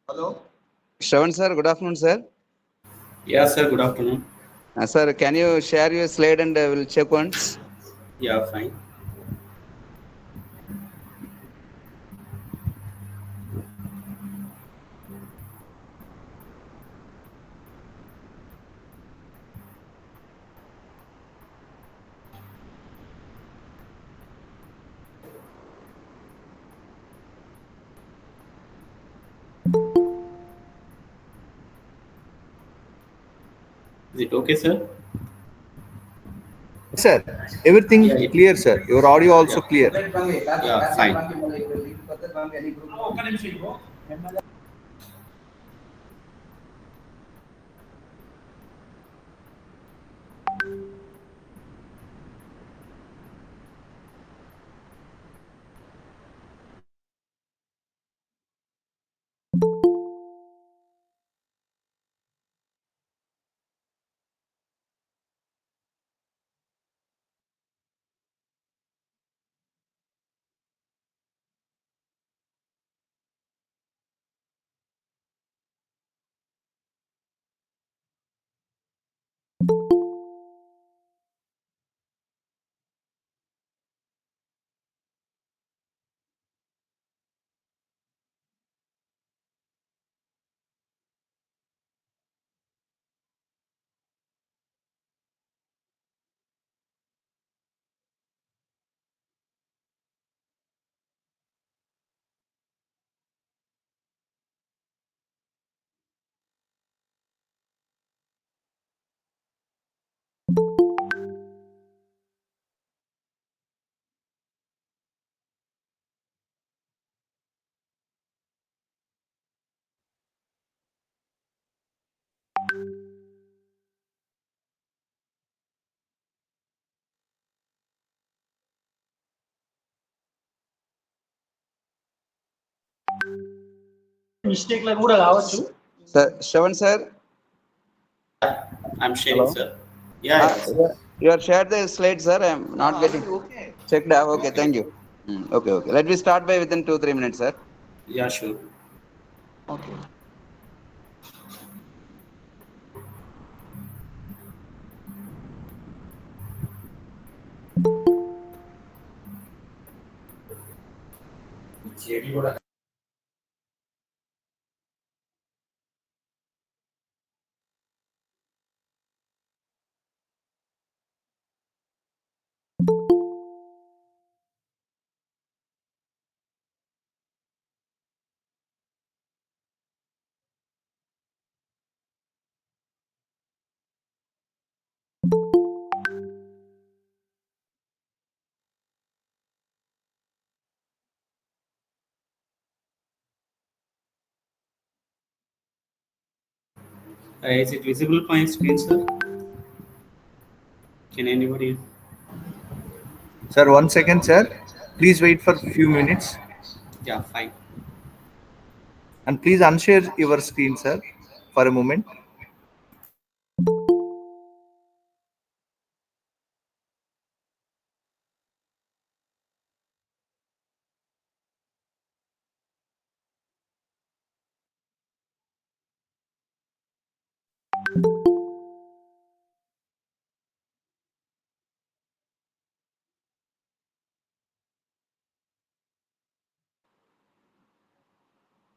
Hello. Shravan sir, good afternoon, sir. Yeah, sir, good afternoon. Sir, can you share your slide and we'll check once? Yeah, fine. Is it okay, sir? Sir, everything clear, sir. Your audio also clear. Yeah, fine. Sir, Shravan sir. I'm sharing, Hello. sir. Yeah, sir. You have shared the slide, sir. I am not getting. Okay. Checked. Okay, thank you. Okay, okay. Let me start by within 2-3 minutes, sir. Yeah, sure. Okay. Is it visible on my screen, sir? Can anybody? Sir, 1 second, sir. Please wait for few minutes. Yeah, fine. And please unshare your screen, sir, for a moment.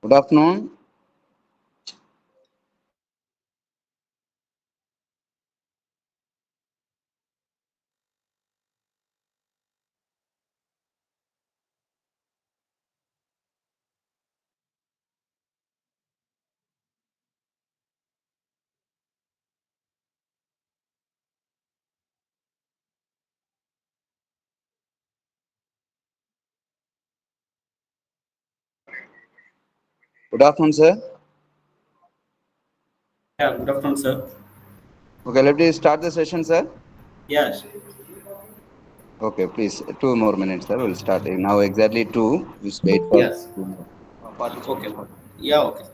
Good afternoon. Good afternoon, sir. Yeah, good afternoon, sir. Okay, let me start the session, sir. Yes. Okay, please, 2 more minutes, sir. We'll start now exactly 2. Just wait for Yes. 2 more. Okay. Yeah, okay.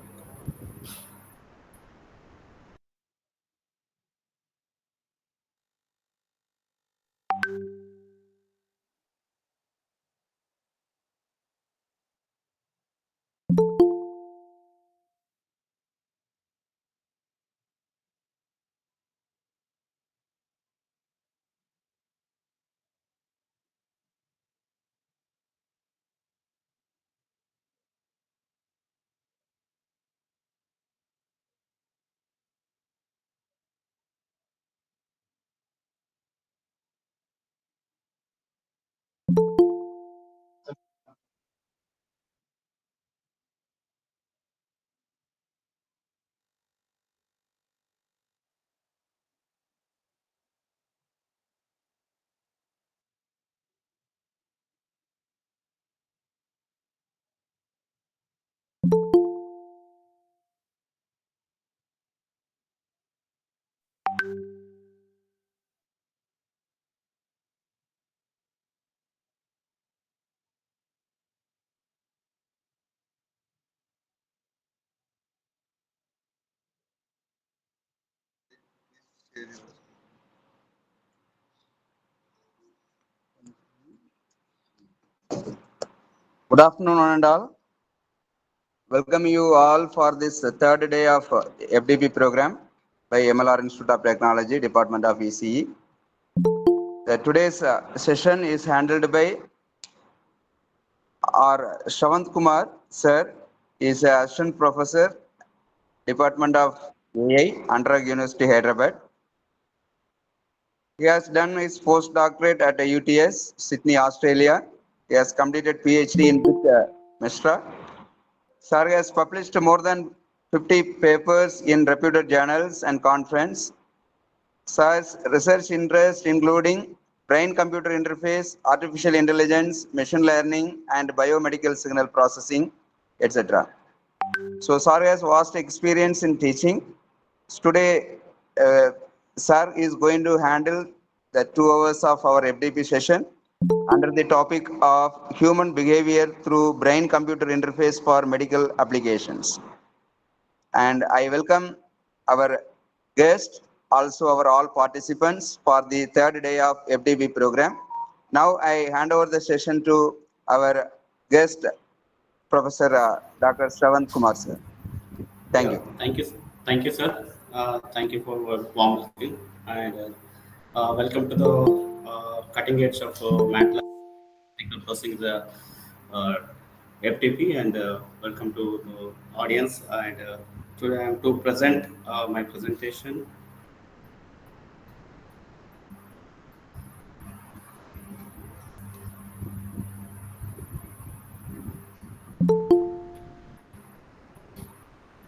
Good afternoon, one and all. Welcome you all for this third day of FDP program by MLR Institute of Technology, Department of ECE. Today's session is handled by our Shavant Kumar, sir. He is an assistant professor, Department of AI, Andhra University, Hyderabad. He has done his postdoctorate at UTS, Sydney, Australia. He has completed PhD in Mishra. Sir has published more than 50 papers in reputed journals and conferences. Sir's research interests including brain-computer interface, artificial intelligence, machine learning, and biomedical signal processing, etc. So Sir has vast experience in teaching. Today, Sir is going to handle the 2 hours of our FDP session under the topic of human behavior through brain-computer interface for medical applications. And I welcome our guest, also our all participants for the third day of FDP program. Now I hand over the session to our guest, Professor Dr. Sravant Kumar, sir. Thank Yeah, you. thank you, sir. Thank you for warm welcome, and welcome to the cutting edge of Matlab. Processing the uh, FTP, and welcome to the audience. And today I'm to present my presentation.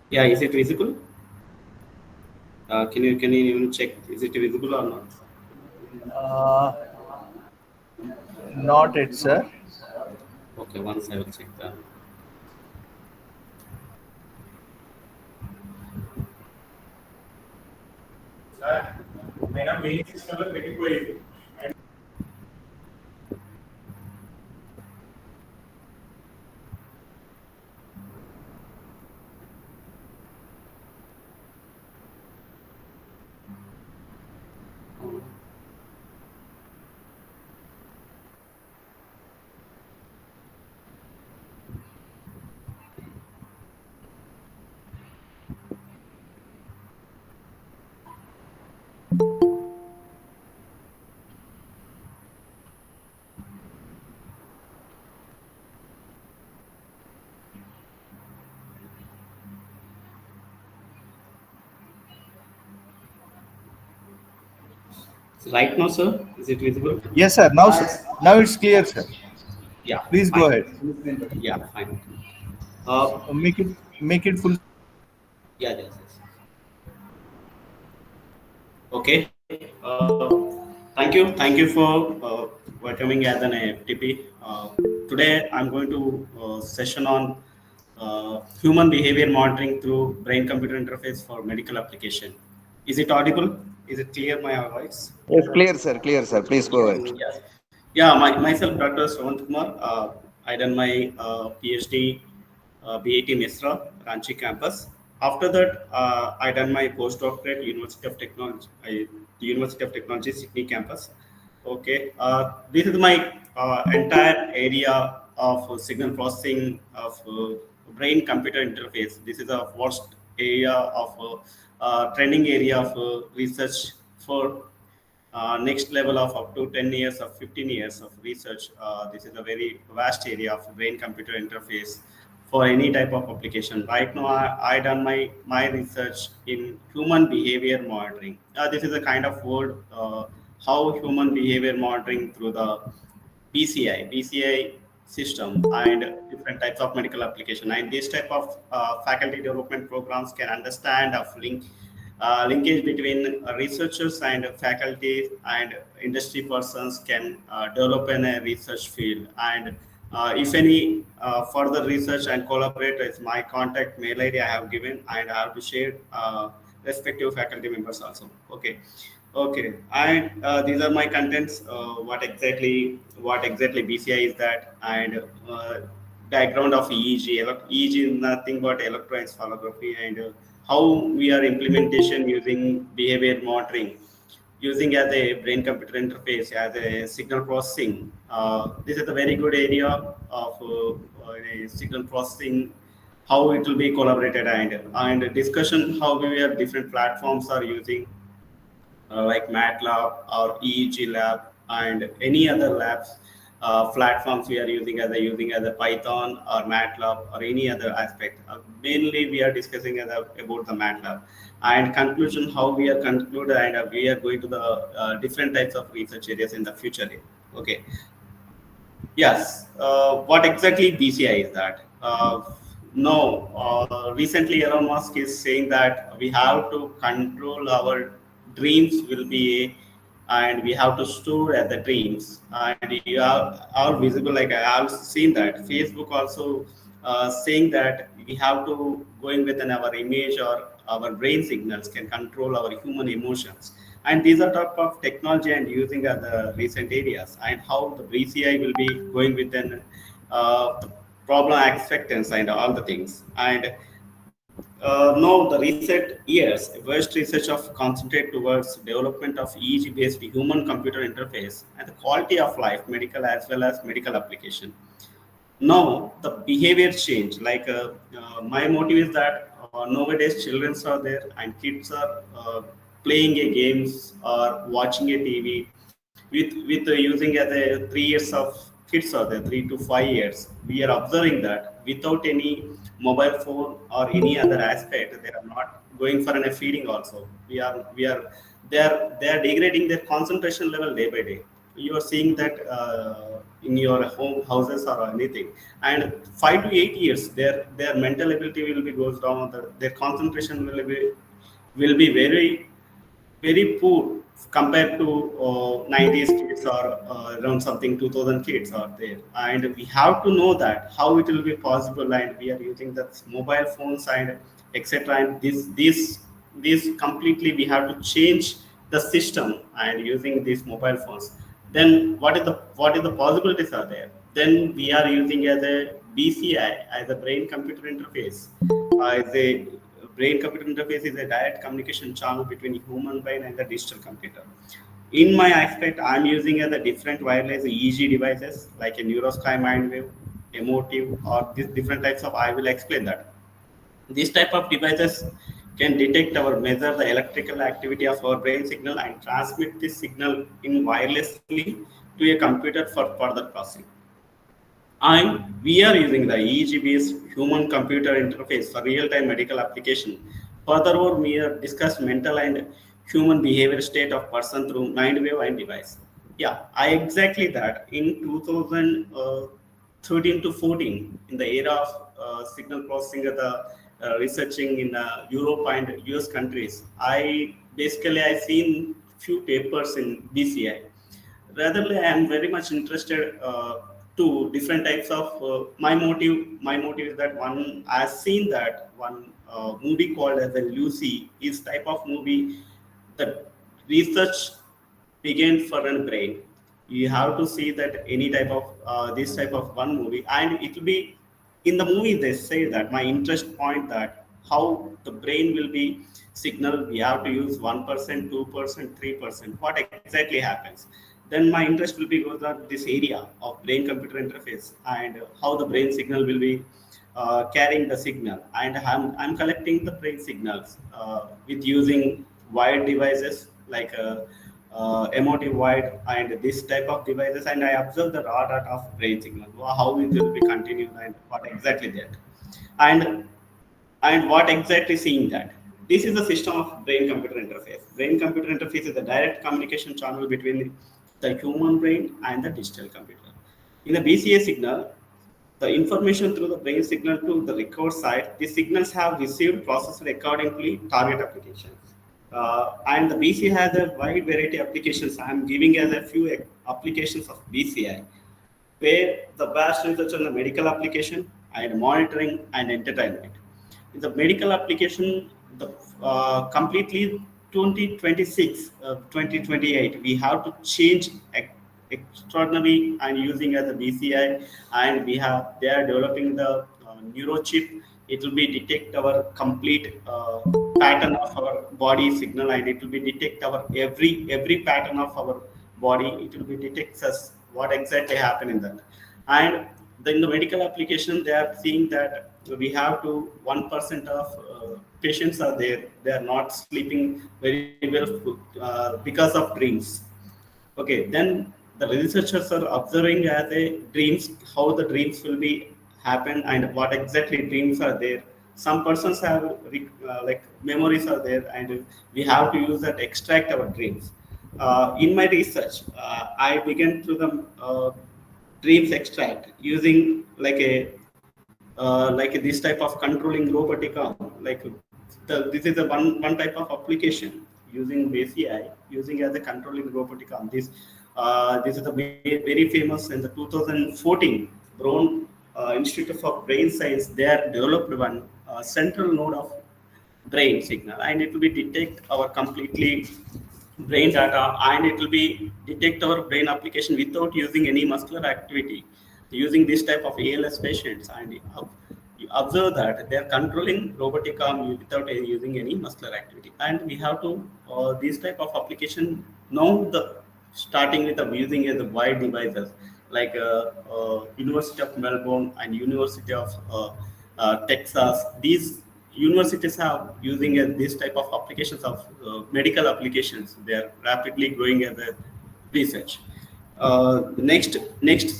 Yeah, is it visible? Can you even check is it visible or not? Uh, Not it, sir. Okay, once I will check that. Right now, sir, is it visible? Yes, sir. Now, sir. Now it's clear, sir. Yeah, Please go fine. ahead. Yeah, fine. Uh, Make it full screen. yeah, yes, yes. Okay. Thank you for welcoming as an FTP. Today I'm going to session on human behavior monitoring through brain-computer interface for medical application. Is it audible? Is it clear my voice? Yes, clear, sir. Clear, sir. Please go ahead. Yes. Yeah, myself, Dr. Srimt Kumar. I done my PhD, BAT Misra, Ranchi campus. After that, I done my postdoctorate, University of Technology, Sydney campus. Okay, this is my entire area of signal processing of brain-computer interface. This is a vast area of trending area of research for next level of up to 10 years or 15 years of research. This is a very vast area of brain-computer interface for any type of application. Right now, I done my research in human behavior monitoring. This is a kind of word, how human behavior monitoring through the BCI system and different types of medical application. And this type of faculty development programs can understand of linkage between researchers and faculty and industry persons can develop in a research field. And if any further research and collaborate with my contact mail ID I have given, and I have to share respective faculty members also. Okay. Okay, and these are my contents. What exactly BCI is that, and background of EEG. EEG is nothing but electroencephalography, and how we are implementation using behavior monitoring, using as a brain-computer interface as a signal processing. This is a very good area of signal processing. How it will be collaborated and discussion how we are different platforms are using like Matlab or EEG lab and any other labs platforms we are using as a Python or Matlab or any other aspect. Mainly we are discussing about the Matlab and conclusion how we are conclude and we are going to the different types of research areas in the future. Okay. Yes. What exactly BCI is that? No. Recently, Elon Musk is saying that we have to control our dreams will be, and we have to store at the dreams. And you are visible. Like I have seen that Facebook also saying that we have to going within our image or our brain signals can control our human emotions. And these are type of technology and using the recent areas and how the BCI will be going within the problem acceptance and all the things. And no, the recent years, vast research of concentrate towards development of EEG-based human-computer interface and the quality of life, medical as well as medical application. Now the behavior change. Like my motive is that nowadays children are there and kids are playing a games or watching a TV with using as a 3 years of kids are there, 3 to 5 years, we are observing that without any mobile phone or any other aspect, they are not going for a feeding also. They are degrading their concentration level day by day. You are seeing that in your home houses or anything, and 5 to 8 years, their mental ability will be goes down. Their concentration will be very poor compared to 90s kids or around something 2000 kids are there. And we have to know that how it will be possible, and we are using the mobile phones and etc. And this completely we have to change the system and using these mobile phones. Then what is the possibilities are there? Then we are using as a BCI, as a brain computer interface, as a brain computer interface is a direct communication channel between human brain and the digital computer. In my aspect, I'm using the different wireless EEG devices like a neurosky mind wave, emotive, or these different types of. I will explain that. These type of devices can detect or measure the electrical activity of our brain signal and transmit this signal in wirelessly to a computer for further processing. And we are using the EEG-based human-computer interface for real-time medical application. Furthermore, we have discussed mental and human behavior state of person through mind wave and device. Yeah, I exactly that. In 2013 to 14, in the era of signal processing, the researching in Europe and US countries, I seen few papers in BCI. Rather, I am very much interested to different types of my motive is that one I've seen that one movie called as a Lucy is type of movie. The research began for a brain. You have to see that any type of this type of one movie, and it will be in the movie. They say that my interest point that how the brain will be signal. We have to use 1%, 2%, 3%. What exactly happens? Then my interest will be goes on this area of brain computer interface and how the brain signal will be carrying the signal, and I'm collecting the brain signals with using wired devices like emotive wired and this type of devices, and I observe the raw data of brain signal, how it will be continued and what exactly that. And and what exactly seeing that this is the system of brain computer interface. Brain computer interface is a direct communication channel between the human brain and the digital computer. In the BCA signal, the information through the brain signal to the record side, the signals have received processed accordingly target applications. And the BCA has a wide variety of applications. I am giving as a few applications of BCI, where the vast research on the medical application and monitoring and entertainment. In the medical application, the completely 2026, 2028, we have to change extraordinary and using as a BCI, and they are developing the neurochip. It will be detect our complete pattern of our body signal, and it will be detect our every pattern of our body. It will be detects us what exactly happened in that. And in the medical application, they are seeing that we have to 1% of patients are there. They are not sleeping very well because of dreams. Okay, then the researchers are observing as a dreams how the dreams will be happen and what exactly dreams are there. Some persons have like memories are there, and we have to use that extract our dreams. In my research, I began through the dreams extract using like this type of controlling robotic arm. Like this is a one type of application using BCI using as a controlling robotic arm. This is a very famous in the 2014 Brown Institute of Brain Science. They are developed one central node of brain signal, and it will be detect our completely brain data, and it will be detect our brain application without using any muscular activity using this type of ALS patients. And you observe that they are controlling robotic arm without using any muscular activity. And we have to this type of application now the starting with the using as a wide devices like University of Melbourne and University of Texas. These universities have using this type of applications of medical applications. They are rapidly growing as a research. Next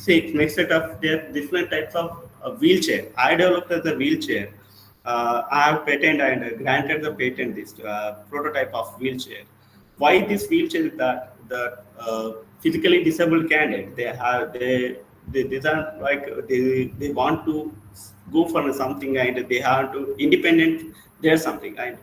set of there different types of wheelchair. I developed as a wheelchair. I have patent and granted the patent this prototype of wheelchair. Why this wheelchair is that the physically disabled candidate they design like they want to go for something and they have to independent there's something and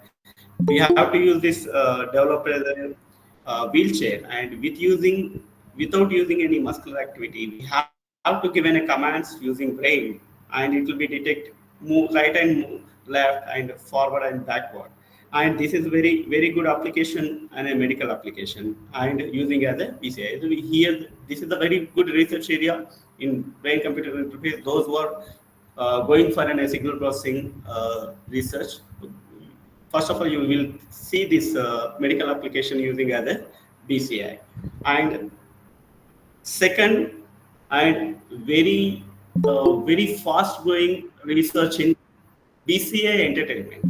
we have to use this developer as a wheelchair and without using any muscular activity we have to give any commands using brain and it will be detect move right and move left and forward and backward and this is very good application and a medical application and using as a PCI. So here this is a very good research area in brain computer interface. Those who are going for an signal processing research, first of all you will see this medical application using as a BCI and second and very fast going research in BCI entertainment.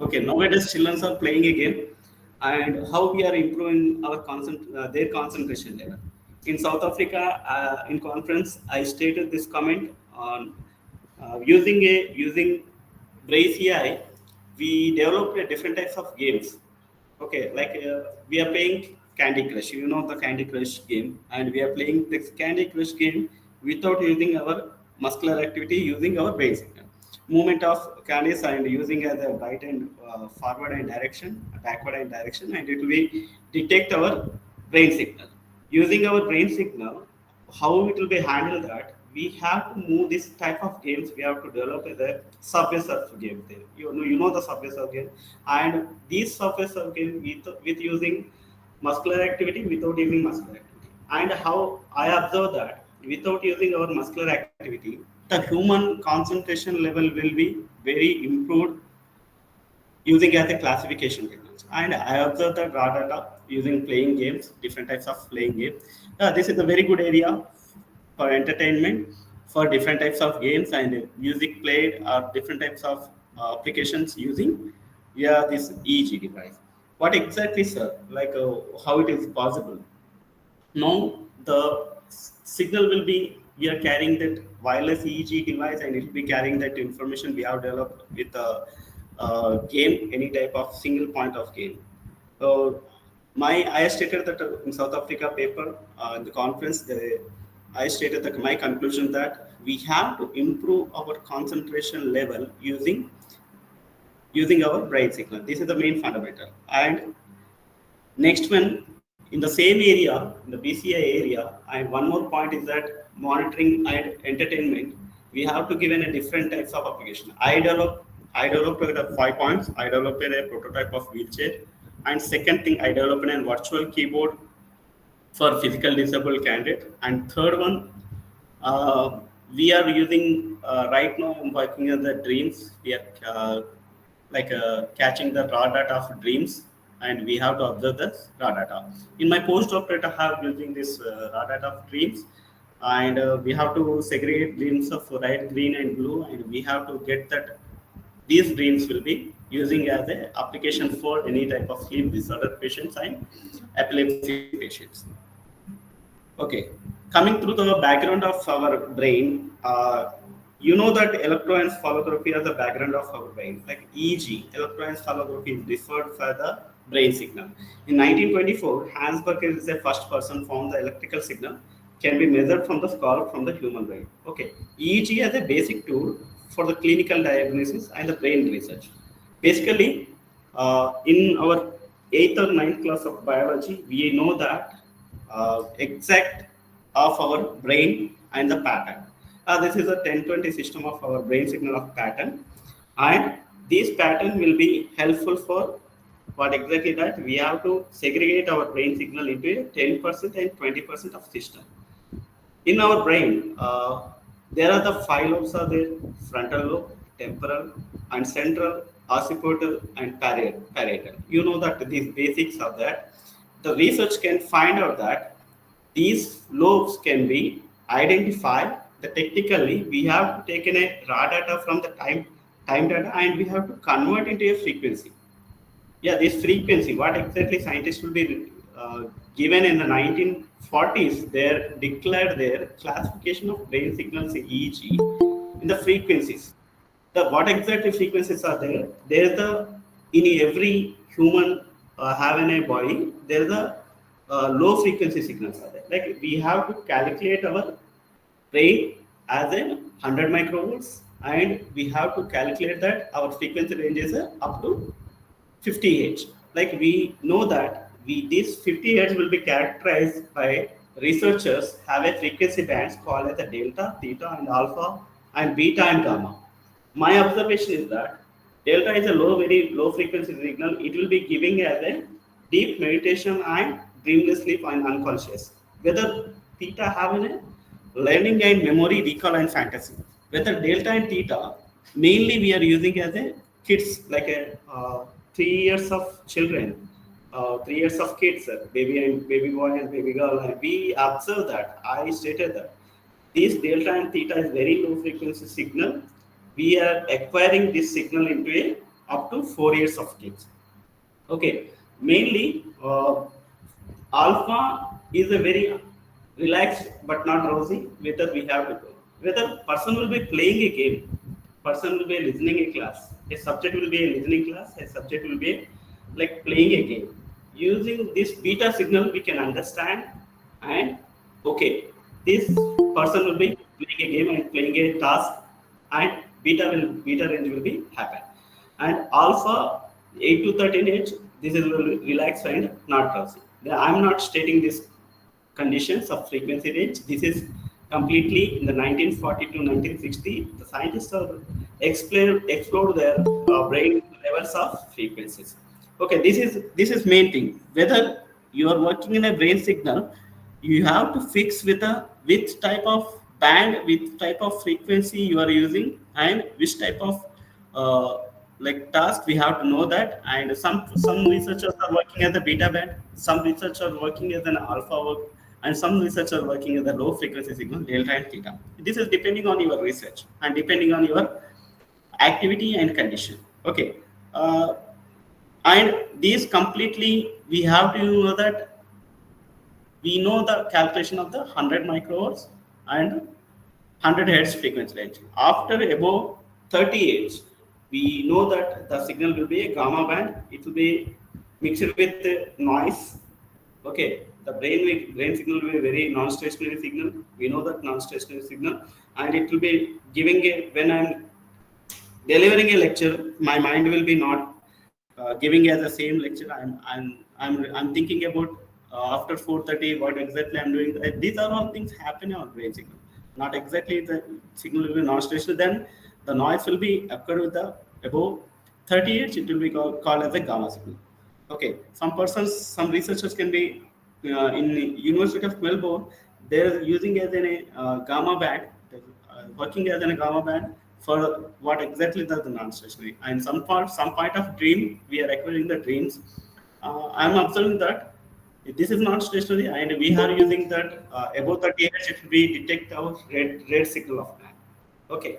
Okay, nowadays children are playing a game and how we are improving our their concentration level. In South Africa, in conference, I stated this comment on using Brace AI, we developed a different types of games. Okay, like we are playing Candy Crush. You know the Candy Crush game, and we are playing this Candy Crush game without using our muscular activity, using our brain signal. Movement of candies and using as a right and forward and direction, backward and direction, and it will be detect our brain signal. Using our brain signal, how it will be handled that we have to move this type of games. We have to develop a subway surf game. There, you know the subway surf game, and these subway surf game with using muscular activity without using muscular activity. And how I observe that without using our muscular activity, the human concentration level will be very improved using as a classification techniques. And I observed that raw data using playing games, different types of playing games. This is a very good area for entertainment, for different types of games and music played or different types of applications using this EEG device. What exactly, sir? Like how it is possible? Now the signal will be we are carrying that wireless EEG device and it will be carrying that information we have developed with a game, any type of single point of game. So I stated that in South Africa paper in the conference, I stated that my conclusion that we have to improve our concentration level using our brain signal. This is the main fundamental. And next one, in the same area, in the BCI area, and one more point is that monitoring and entertainment, we have to give in a different types of application. I developed 5 points. I developed a prototype of wheelchair. And second thing, I developed a virtual keyboard for physical disabled candidate. And third one, we are using right now. I'm working on the dreams. We are catching the raw data of dreams, and we have to observe the raw data. In my postdoctorate, I have using this raw data of dreams, and we have to segregate dreams of red, green, and blue, and we have to get that these dreams will be using as an application for any type of sleep disorder patients and epilepsy patients. Okay, coming through the background of our brain, you know that electroencephalography is the background of our brain. Like EEG, electroencephalography is referred for the brain signal. In 1924, Hans Berger is the first person found the electrical signal can be measured from the skull from the human brain. Okay, EEG as a basic tool for the clinical diagnosis and the brain research. Basically, in our 8th or 9th class of biology, we know that exact of our brain and the pattern. This is a 10-20 system of our brain signal of pattern, and this pattern will be helpful for what exactly that we have to segregate our brain signal into a 10% and 20% of system. In our brain, there are the 5 lobes are there: frontal lobe, temporal, and central, occipital, and parietal. You know that these basics of that. The research can find out that these lobes can be identified. That technically, we have taken a raw data from the time data and we have to convert into a frequency. Yeah, this frequency, what exactly scientists will be given in the 1940s, they declared their classification of brain signals in EEG in the frequencies. The what exactly frequencies are there? There's the in every human having a body, there's a low frequency signals are there. Like we have to calculate our brain as in 100 microvolts, and we have to calculate that our frequency range is up to 50 Hz. Like we know that this 50 Hz will be characterized by researchers have a frequency bands called as the delta, theta, and alpha, and beta and gamma. My observation is that delta is a very low frequency signal. It will be giving as a deep meditation and dreamless sleep and unconscious. Whether theta have a learning and memory, recall and fantasy. Whether delta and theta mainly we are using as a kids, like a 3 years of children, 3 years of kids, baby boy and baby girl, and we observe that. I stated that this delta and theta is very low frequency signal. We are acquiring this signal into a up to 4 years of kids. Okay, mainly alpha is a very relaxed but not drowsy. Whether we have to go, whether person will be playing a game, person will be listening a class, a subject will be a listening class, a subject will be like playing a game. Using this beta signal, we can understand and okay, this person will be playing a game and playing a task, and beta range will be happen. And alpha 8 to 13 age, this is relaxed and not drowsy. I'm not stating this conditions of frequency range. This is completely in the 1940 to 1960. The scientists have explored their brain levels of frequencies. Okay, this is main thing. Whether you are working in a brain signal, you have to fix with which type of band, which type of frequency you are using, and which type of like task we have to know that. And some researchers are working at the beta band, some researchers are working as an alpha work, and some researchers are working at the low frequency signal delta and theta. This is depending on your research and depending on your activity and condition. Okay, and these completely we have to know that we know the calculation of the 100 microvolts and 100 hertz frequency range. After above 30 Hz, we know that the signal will be a gamma band. It will be mixed with noise. Okay, the brain signal will be a very non-stationary signal. We know that non-stationary signal, and it will be giving a when I'm delivering a lecture, my mind will be not giving as the same lecture. I'm thinking about after 4:30 what exactly I'm doing. These are all things happen on brain signal. Not exactly the signal will be non-stationary. Then the noise will be occurred with the above 30 Hz. It will be called as a gamma signal. Okay, some researchers can be in University of Melbourne. They're using as a gamma band, working as a gamma band for what exactly does the non-stationary. And some part of dream we are acquiring the dreams. I'm observing that this is not stationary, and we are using that above 30 Hz. It will be detect our red signal of man. Okay,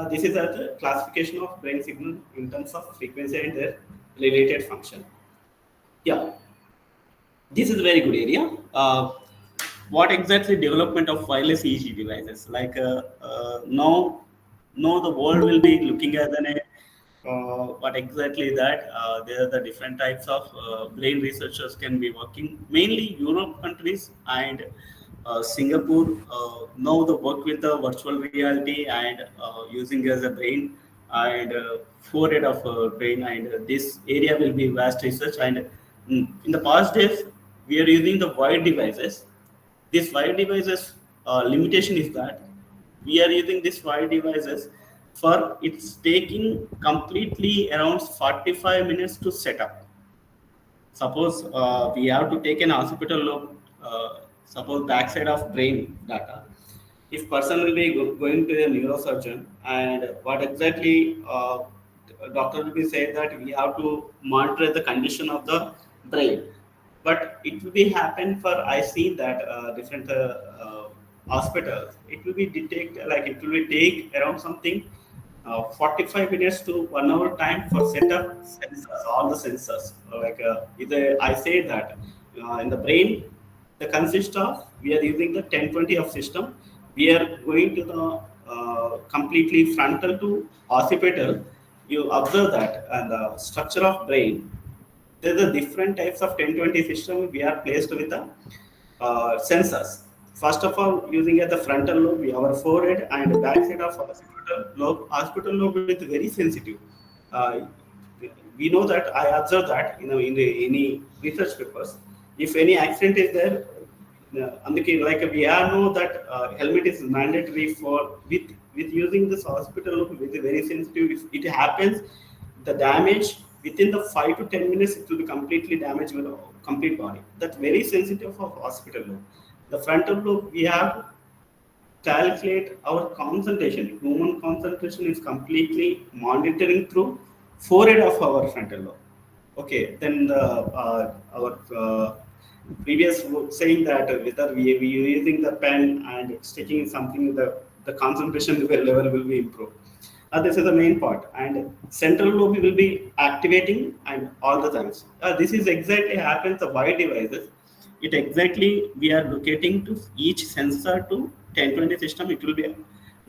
this is a classification of brain signal in terms of frequency and their related function. Yeah, this is a very good area. What exactly development of wireless EEG devices? Like now the world will be looking at what exactly that there are the different types of brain researchers can be working, mainly Europe countries and Singapore. Now the work with the virtual reality and using as a brain and forehead of brain, and this area will be vast research. And in the past days we are using the wired devices. This wired devices limitation is that we are using this wired devices for it's taking completely around 45 minutes to set up. Suppose we have to take an occipital lobe, suppose backside of brain data. If person will be going to a neurosurgeon, and what exactly doctor will be saying that we have to monitor the condition of the brain, but it will be happen for I see that different hospitals. It will be detect like it will be take around something 45 minutes to 1 hour time for setup sensors, all the sensors. Like either I say that in the brain, the consist of, we are using the 1020 of system. We are going to the completely frontal to occipital. You observe that, and the structure of brain, there's a different types of 1020 system we are placed with the sensors. First of all, using at the frontal lobe, we have our forehead and back side of occipital lobe. Occipital lobe is very sensitive. Uh, we know that, I observe that, in the any research papers, if any accident is there, అందుకే like we all know that helmet is mandatory for with using this hospital look with very sensitive. If it happens, the damage within the 5 to 10 minutes, it will be completely damaged with the complete body. That's very sensitive for hospital look. The frontal look, we have calculate our concentration. Human concentration is completely monitoring through forehead of our frontal lobe. Okay, then the our previous saying that whether we are using the pen and sticking something, the concentration level will be improved. This is the main part, and central lobe will be activating and all the times. This is exactly happens the wide devices. It exactly we are locating to each sensor to 1020 system. It will be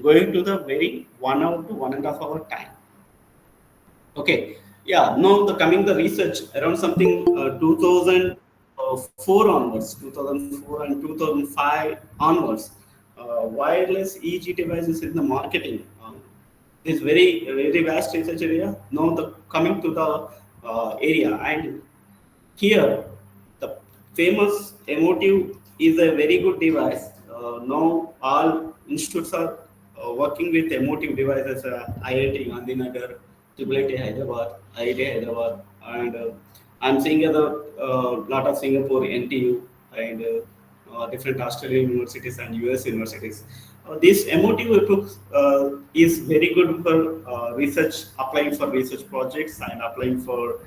going to the very 1 hour to 1.5 hour time. Okay, yeah. Now the coming the research around something 2004 onwards, 2004 and 2005 onwards, wireless EEG devices in the marketing. Is very vast research area. Now the coming to the area, and here the famous emotive is a very good device. Now all institutes are working with emotive devices. IIT Gandhinagar, IIT Hyderabad, IIT Hyderabad, and I'm seeing other lot of Singapore NTU and different Australian universities and US universities. This emotive books is very good for research, applying for research projects and applying for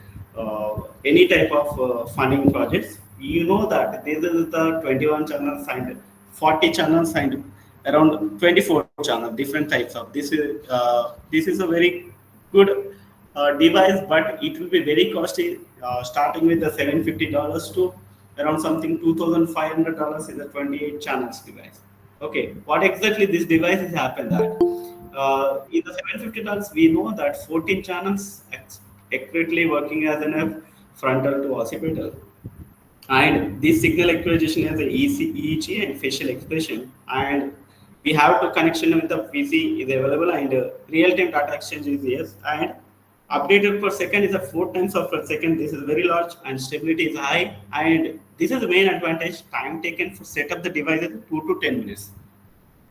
any type of funding projects. You know that this is the 21 channels and 40 channels and around 24 channels, different types of. This is a very good device, but it will be very costly, starting with the $750 to around something $2,500 is a 28 channels device. Okay, what exactly this device is happened that in the $750 we know that 14 channels accurately working as an frontal to occipital, and this signal acquisition has a EEG and facial expression, and we have to connection with the PC is available, and real-time data exchange is yes, and updated per second is a 4 times of per second. This is very large and stability is high, and this is the main advantage. Time taken for set up the device is 2 to 10 minutes.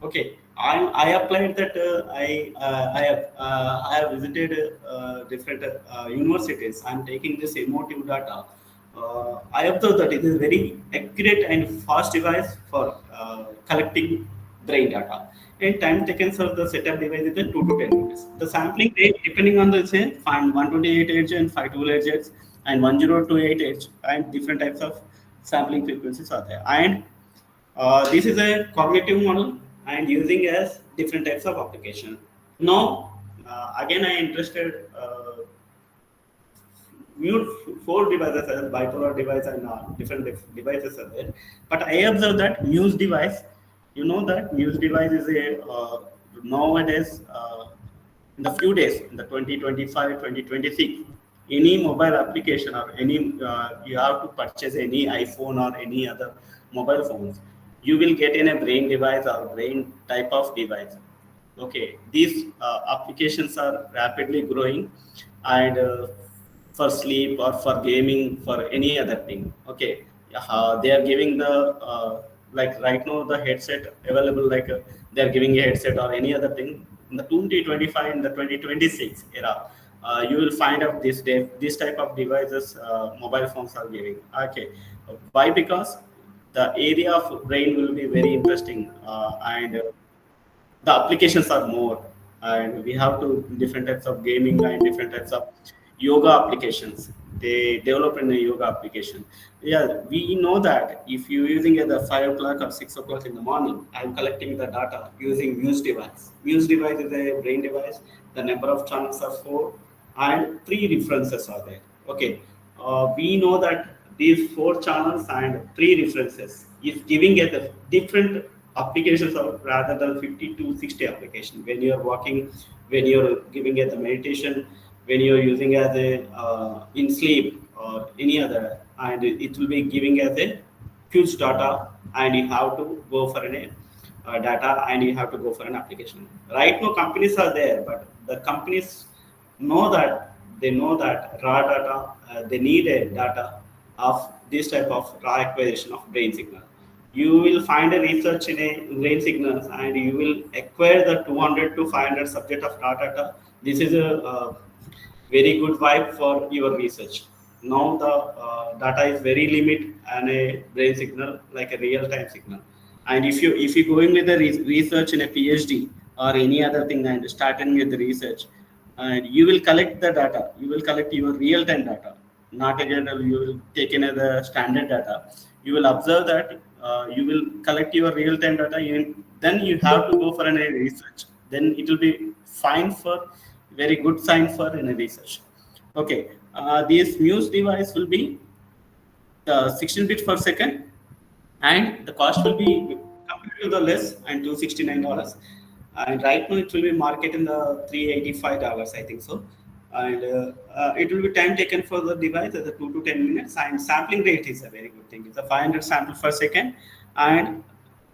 Okay, I applied that. I have visited different universities. I'm taking this emotive data. I observed that it is very accurate and fast device for collecting brain data. And time taken for the setup device is 2 to 10 minutes. The sampling rate, depending on the say, find 128 Hz and 512 Hz and 1028 Hz, and different types of sampling frequencies are there. And this is a cognitive model and using as different types of application. Now, again, I interested mute 4 devices as bipolar device and different devices are there. But I observed that Muse device, you know that Muse device is a nowadays in the few days, in the 2025, 2026, any mobile application or any you have to purchase any iPhone or any other mobile phones, you will get in a brain device or brain type of device. Okay, these applications are rapidly growing, and for sleep or for gaming, for any other thing. Okay, they are giving the like right now the headset available, like they are giving a headset or any other thing in the 2025 and the 2026 era. You will find out this type of devices mobile phones are giving. Okay, why? Because the area of brain will be very interesting, and the applications are more, and we have to different types of gaming and different types of yoga applications. They develop in a yoga application. Yeah, we know that if you're using at the 5 o'clock or 6 o'clock in the morning, I'm collecting the data using Muse device. Muse device is a brain device. The number of channels are 4 and 3 references are there. Okay, we know that these 4 channels and 3 references is giving us a different applications of rather than 50 to 60 application when you are working, when you're giving as a meditation, when you're using as a in sleep or any other, and it will be giving as a huge data, and you have to go for an data, and you have to go for an application. Right now companies are there, but the companies know that they know that raw data, they need a data of this type of raw acquisition of brain signal. You will find a research in a brain signals, and you will acquire the 200 to 500 subject of raw data. This is a very good vibe for your research. Now the data is very limit and a brain signal like a real time signal. And if you going with the research in a PhD or any other thing and starting with the research, and you will collect the data, you will collect your real time data, not a general. You will take in as a standard data. You will observe that you will collect your real time data, and then you have to go for a research. Then it will be fine for very good sign for in a research. Okay, this news device will be 16 bits per second, and the cost will be compared to the less and $269. And right now it will be market in the $385, I think so. And it will be time taken for the device as a 2 to 10 minutes, and sampling rate is a very good thing. It's a 500 sample per second, and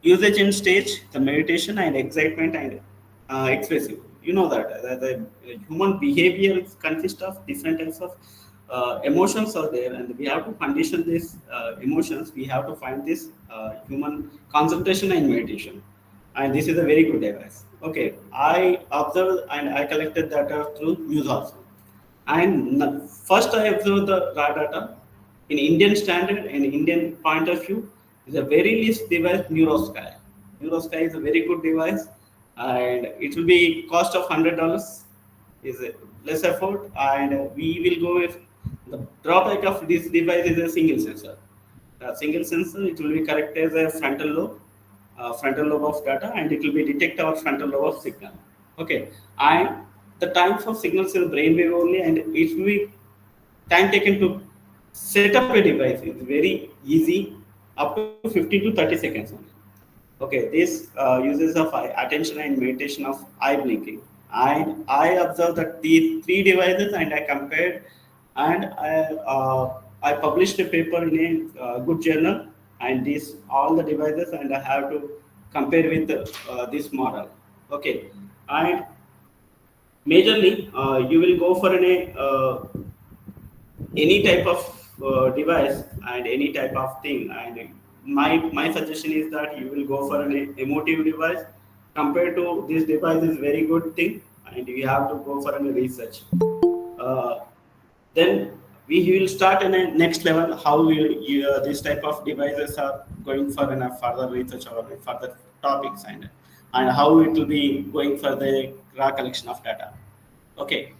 usage in stage, the meditation and excitement and expressive. You know that the human behavior consists of different types of emotions are there, and we have to condition these emotions. We have to find this human concentration and meditation, and this is a very good device. Okay, I observed and I collected data through news also. And first I observed the raw data in Indian standard and Indian point of view is a very least device NeuroSky. NeuroSky is a very good device, and it will be cost of $100 is a less effort, and we will go with the drawback of this device is a single sensor. A single sensor, it will be correct as a frontal lobe of data, and it will be detect our frontal lobe of signal. Okay, and the times of signals in brainwave only, and it will be time taken to set up a device is very easy, up to 15 to 30 seconds only. Okay, this uses of attention and meditation of eye blinking. And I observed that these 3 devices, and I compared, and I published a paper in a good journal, and these all the devices, and I have to compare with this model. Okay, and majorly you will go for any type of device and any type of thing, and my suggestion is that you will go for an emotive device. Compared to this device is very good thing, and you have to go for a research. uh, then we will start in a next level how this type of devices are going for a further research or further topics, and how it will be going for the raw collection of data. Okay,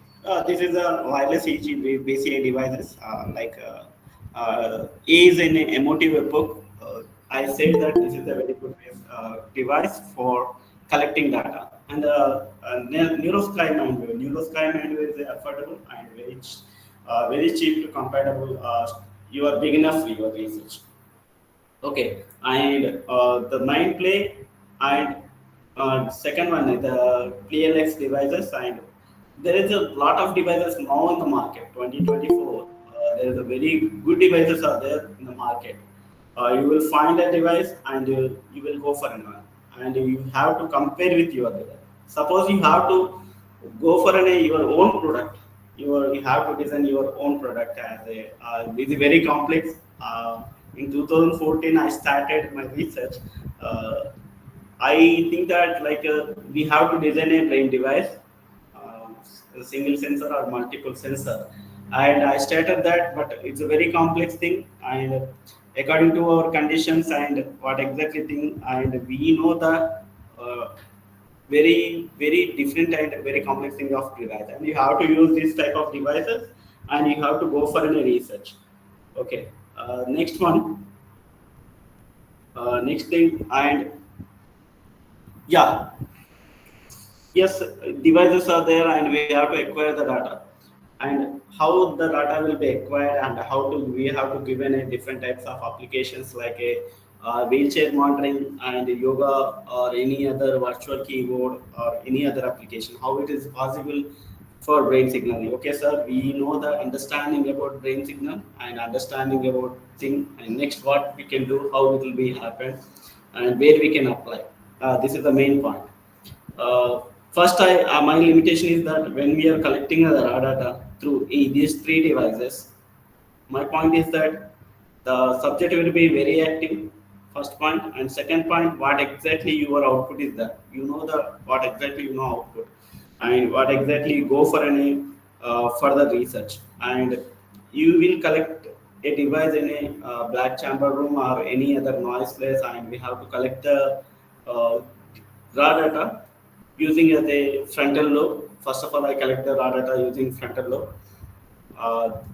this is a wireless EEG BCA devices. A is an emotive book. I say that this is a very good device for collecting data. And NeuroSky manual. NeuroSky manual is affordable and very cheap to compatible. You are big enough for your research. Okay, and the mind play, and second one is the PLX devices, and there is a lot of devices now in the market. 2024, there is a very good devices are there in the market. You will find a device, and you will go for one, and you have to compare with your device. Suppose you have to go for your own product. You have to design your own product as a. This is very complex. In 2014, I started my research. I think that we have to design a brain device, a single sensor or multiple sensor, and I started that, but it's a very complex thing, and according to our conditions and what exactly thing, and we know the very different and very complex thing of device, and you have to use this type of devices, and you have to go for any research. Okay, next one, next thing, and yeah, yes, devices are there, and we have to acquire the data. and how the data will be acquired, and how to we have to given a different types of applications like a wheelchair monitoring and yoga or any other virtual keyboard or any other application, how it is possible for brain signaling. Okay, sir, we know the understanding about brain signal and understanding about thing, and next what we can do, how it will be happen, and where we can apply. This is the main point. uh, First, my limitation is that when we are collecting the raw data through these three devices, my point is that the subject will be very active. First point, and second point, what exactly your output is that you know the what exactly you know output, and what exactly you go for any further research, and you will collect a device in a black chamber room or any other noise place, and we have to collect the uh, raw data using as a frontal lobe. First of all, I collect the raw data using frontal lobe,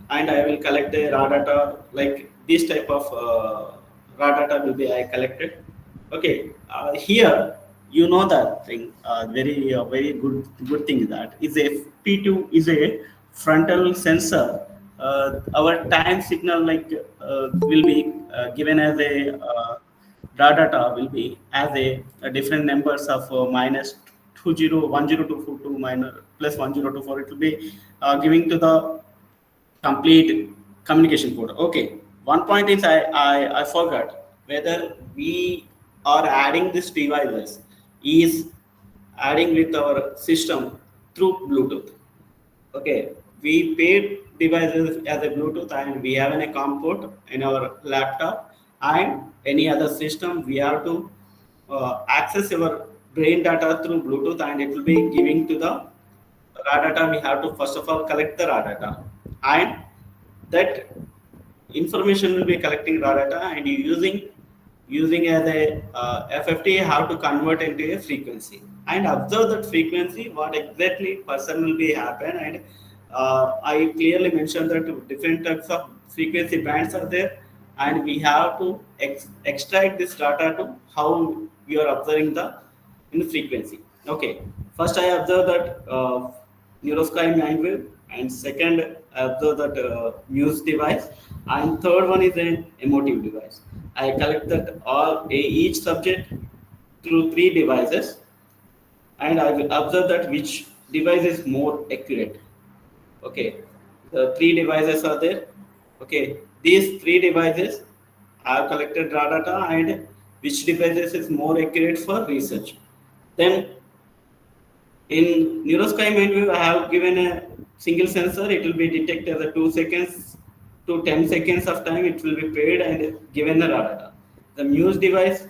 and I will collect the raw data like this type of raw data will be I collected. Okay, here you know that thing. Very good thing that is a P2 is a frontal sensor. Our time signal like will be given as a raw data will be as a different numbers of minus 201024 minus plus 1024. It will be giving to the complete communication code. Okay, one point is I forgot whether we are adding these devices is adding with our system through Bluetooth. Okay, we paid devices as a Bluetooth, and we have a COM port in our laptop and any other system. We have to access our brain data through Bluetooth, and it will be giving to the raw data. We have to first of all collect the raw data, and that information will be collecting raw data, and using as a FFT how to convert into a frequency and observe that frequency what exactly person will be happen. And I clearly mentioned that different types of frequency bands are there, and we have to extract this data to how we are observing the in frequency. Okay, first I observe that neurosky mind wave, and second I observe that muse device, and third one is an emotive device. I collect that each subject through three devices, and I will observe that which device is more accurate. Okay, the three devices are there. Okay, these three devices have collected raw data, and which devices is more accurate for research. Then in Neurosky MindView, I have given a single sensor. It will be detected as a 2 seconds to 10 seconds of time. It will be paired and given the raw data. The Muse device,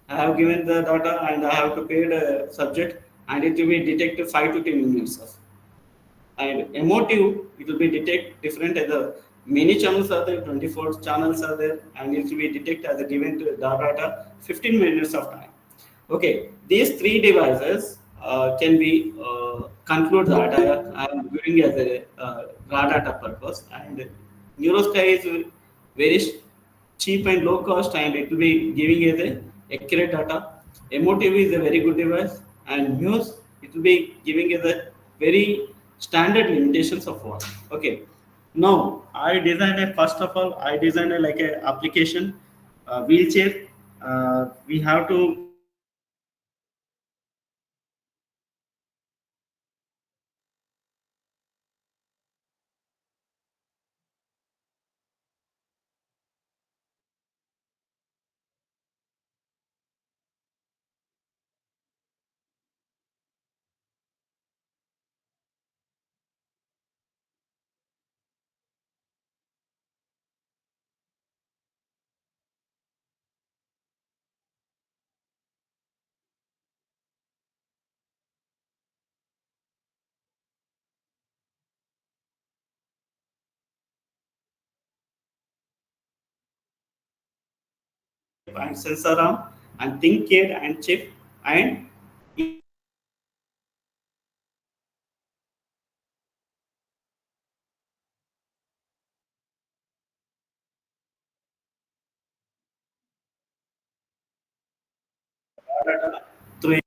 I have given the data and I have to pay the subject, and it will be detected 5 to 10 minutes of. And emotive, it will be detect different as a many channels are there, 24 channels are there, and it will be detect as a given to the data 15 minutes of time. Okay, these three devices can be conclude that I am doing as a raw data purpose, and Neurosky is very cheap and low cost, and it will be giving as a accurate data. Emotive is a very good device, and Muse it will be giving as a very standard limitations of what. Okay, now I designed a first of all I designed a, like a application wheelchair. We have to and sensor arm and think care and chip and through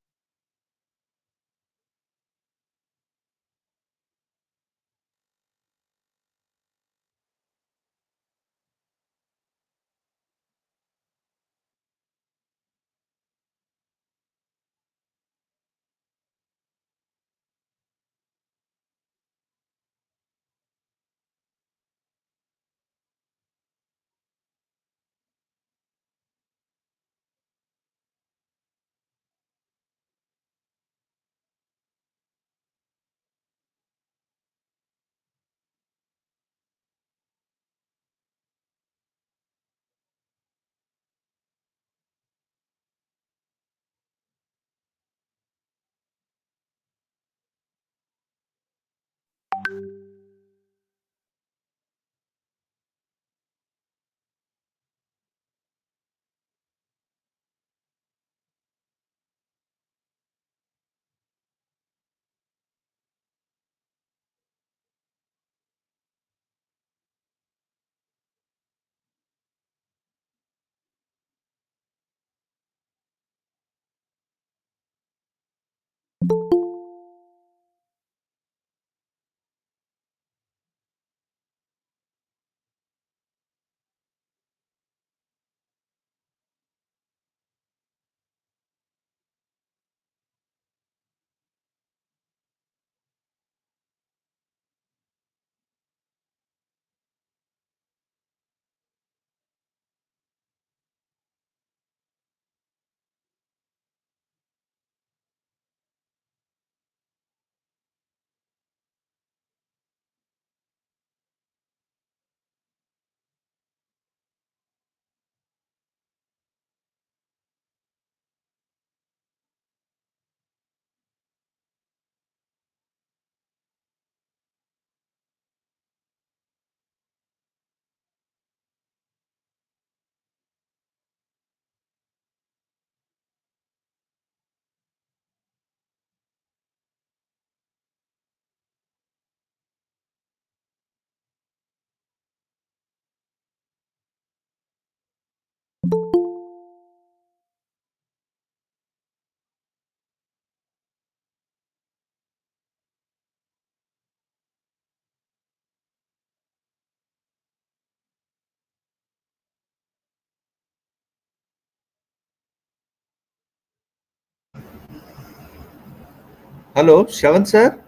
Hello, Shavan sir.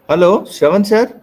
Hello, Shavan sir.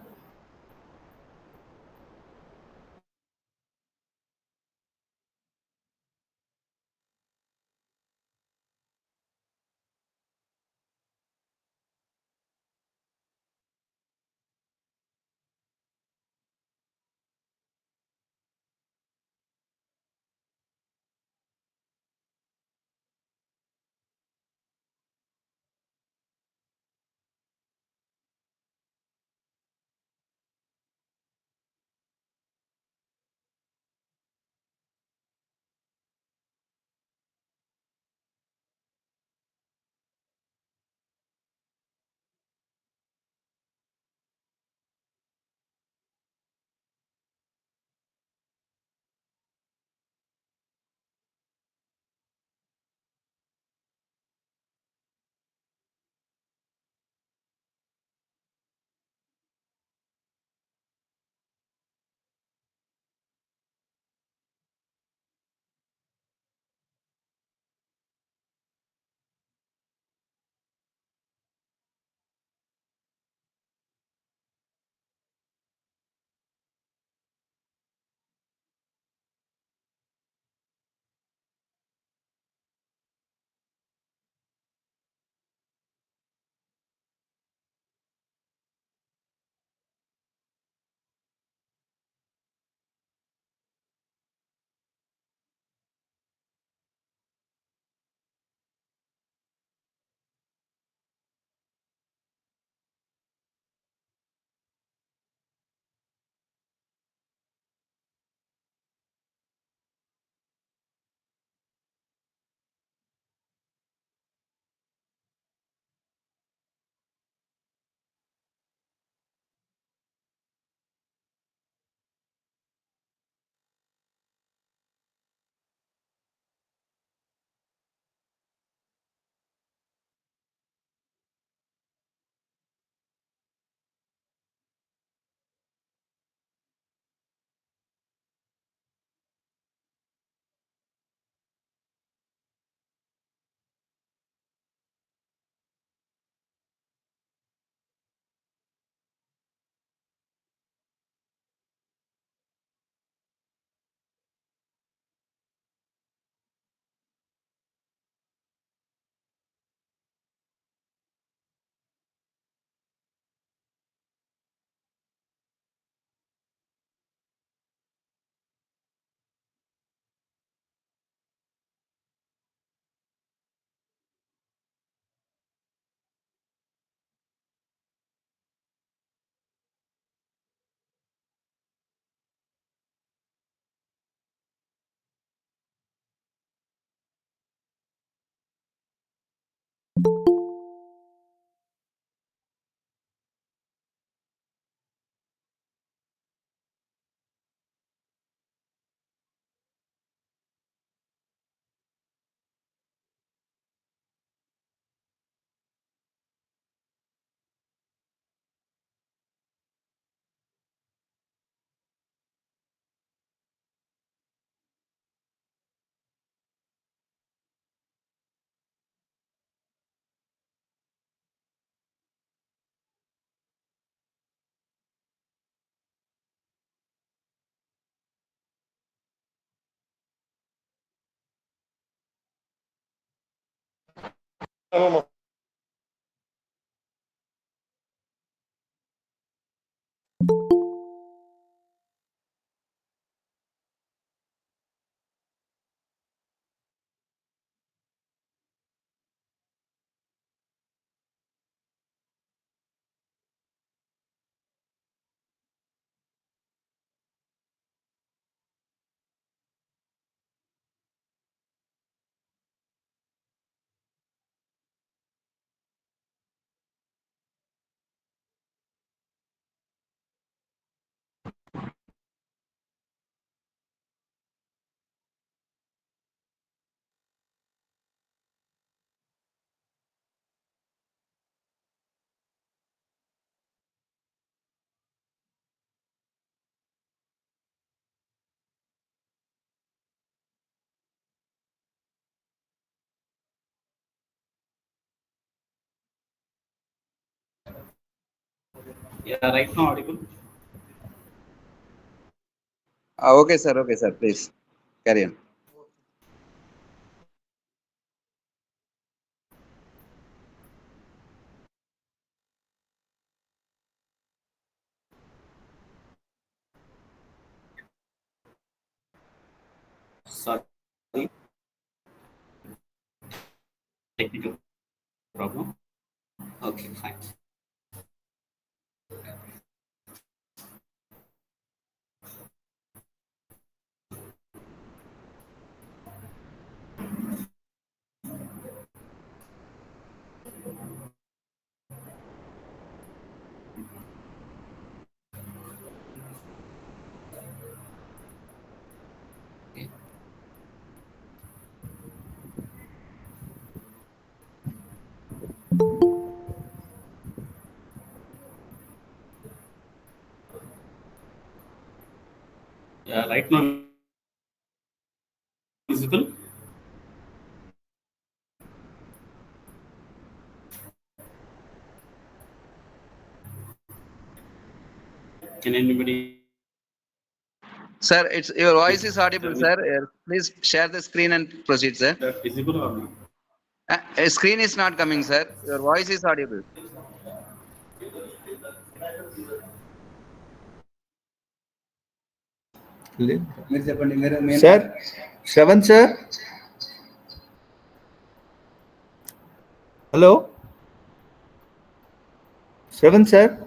No, no, Yeah, right now audible. Okay, sir, please carry on. Sorry, technical problem. Okay, fine. Okay. Yeah, right now visible. Can anybody Sir, it's your voice is tell audible, me sir. Please share the screen and proceed, sir. that visible or not? Screen is not coming, sir. Your voice is audible. Sir, Shravan sir, hello, Shravan sir,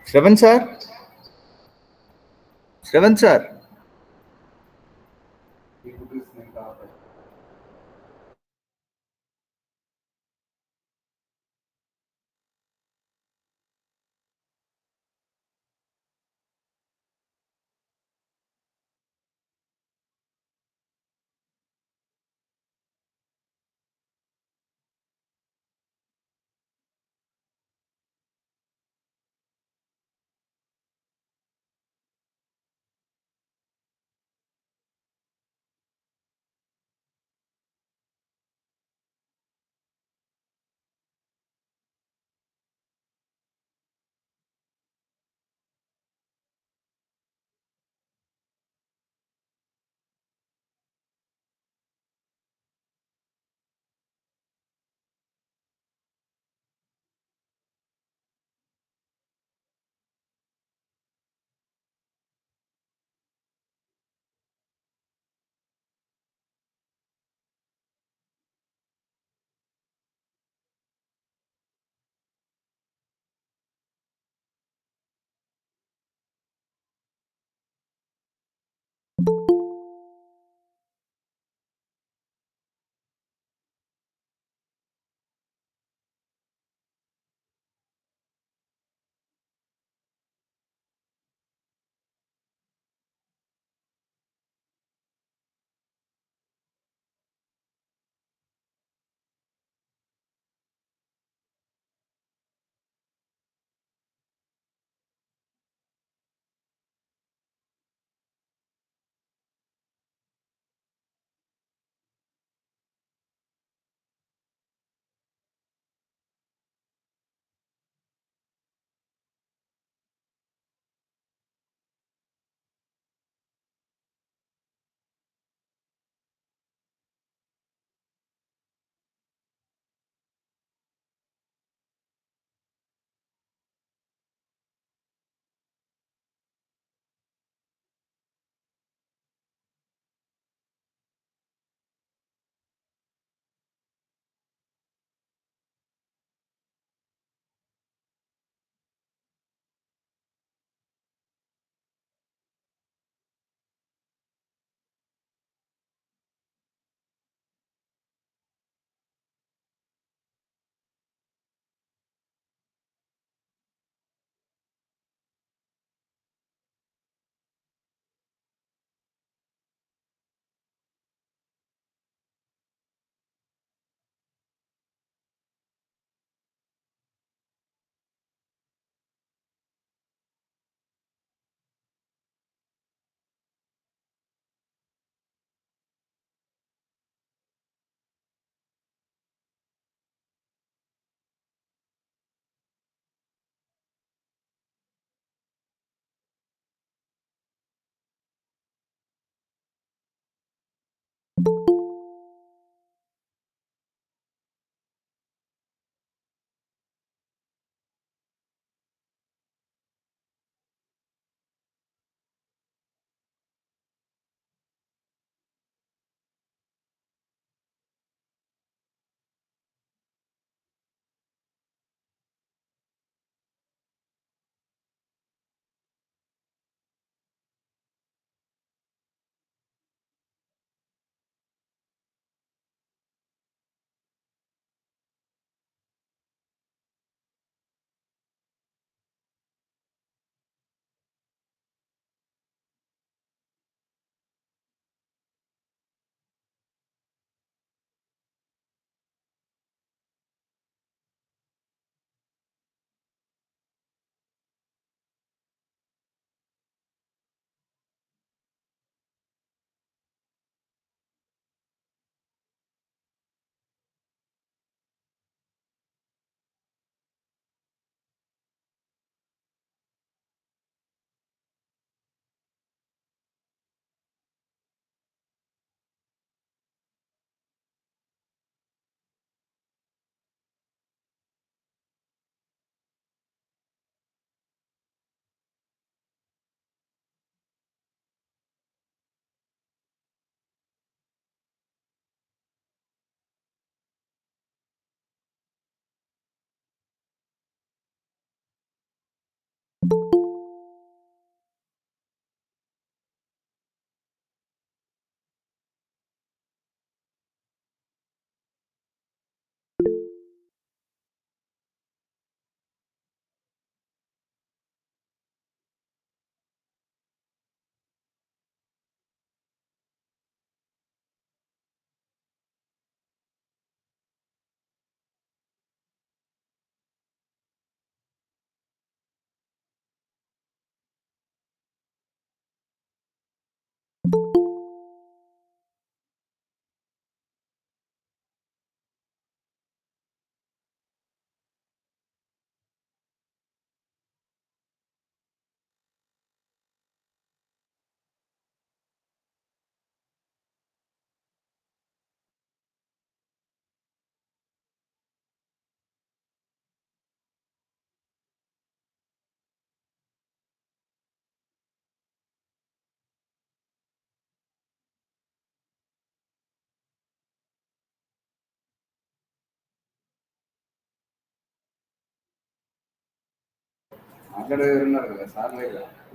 Shravan sir, Shravan sir.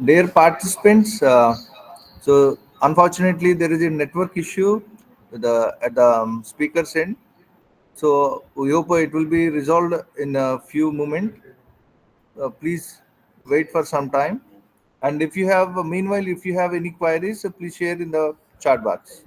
Dear participants, so unfortunately there is a network issue at the speaker's end. So we hope it will be resolved in a few moments. Please wait for some time. And if you have, meanwhile, if you have any queries, please share in the chat box.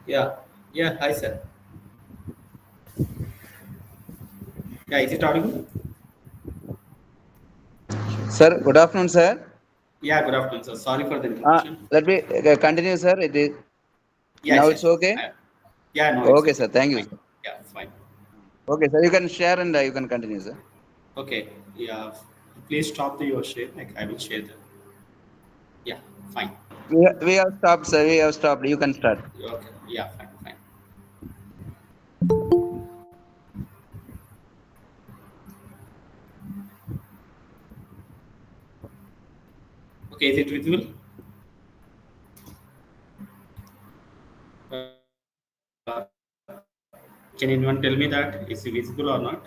Yeah, yeah. Hi, sir. Yeah, is it audible? Sir, good afternoon, sir. Yeah, good afternoon, sir. Sorry for the interruption. Let me continue, sir. It is now Yes, it's yes. okay. I, yeah, no, it's Okay, okay. sir. Thank you, Fine. sir. Yeah, it's fine. Okay, sir. You can share and you can continue, sir. Okay. Yeah. Please stop the your share. Like I will share the. Yeah, fine. We have stopped, sir. We have stopped. You can start. Okay. Yeah, fine, fine. Okay, is it visible? Can anyone tell me that is it visible or not?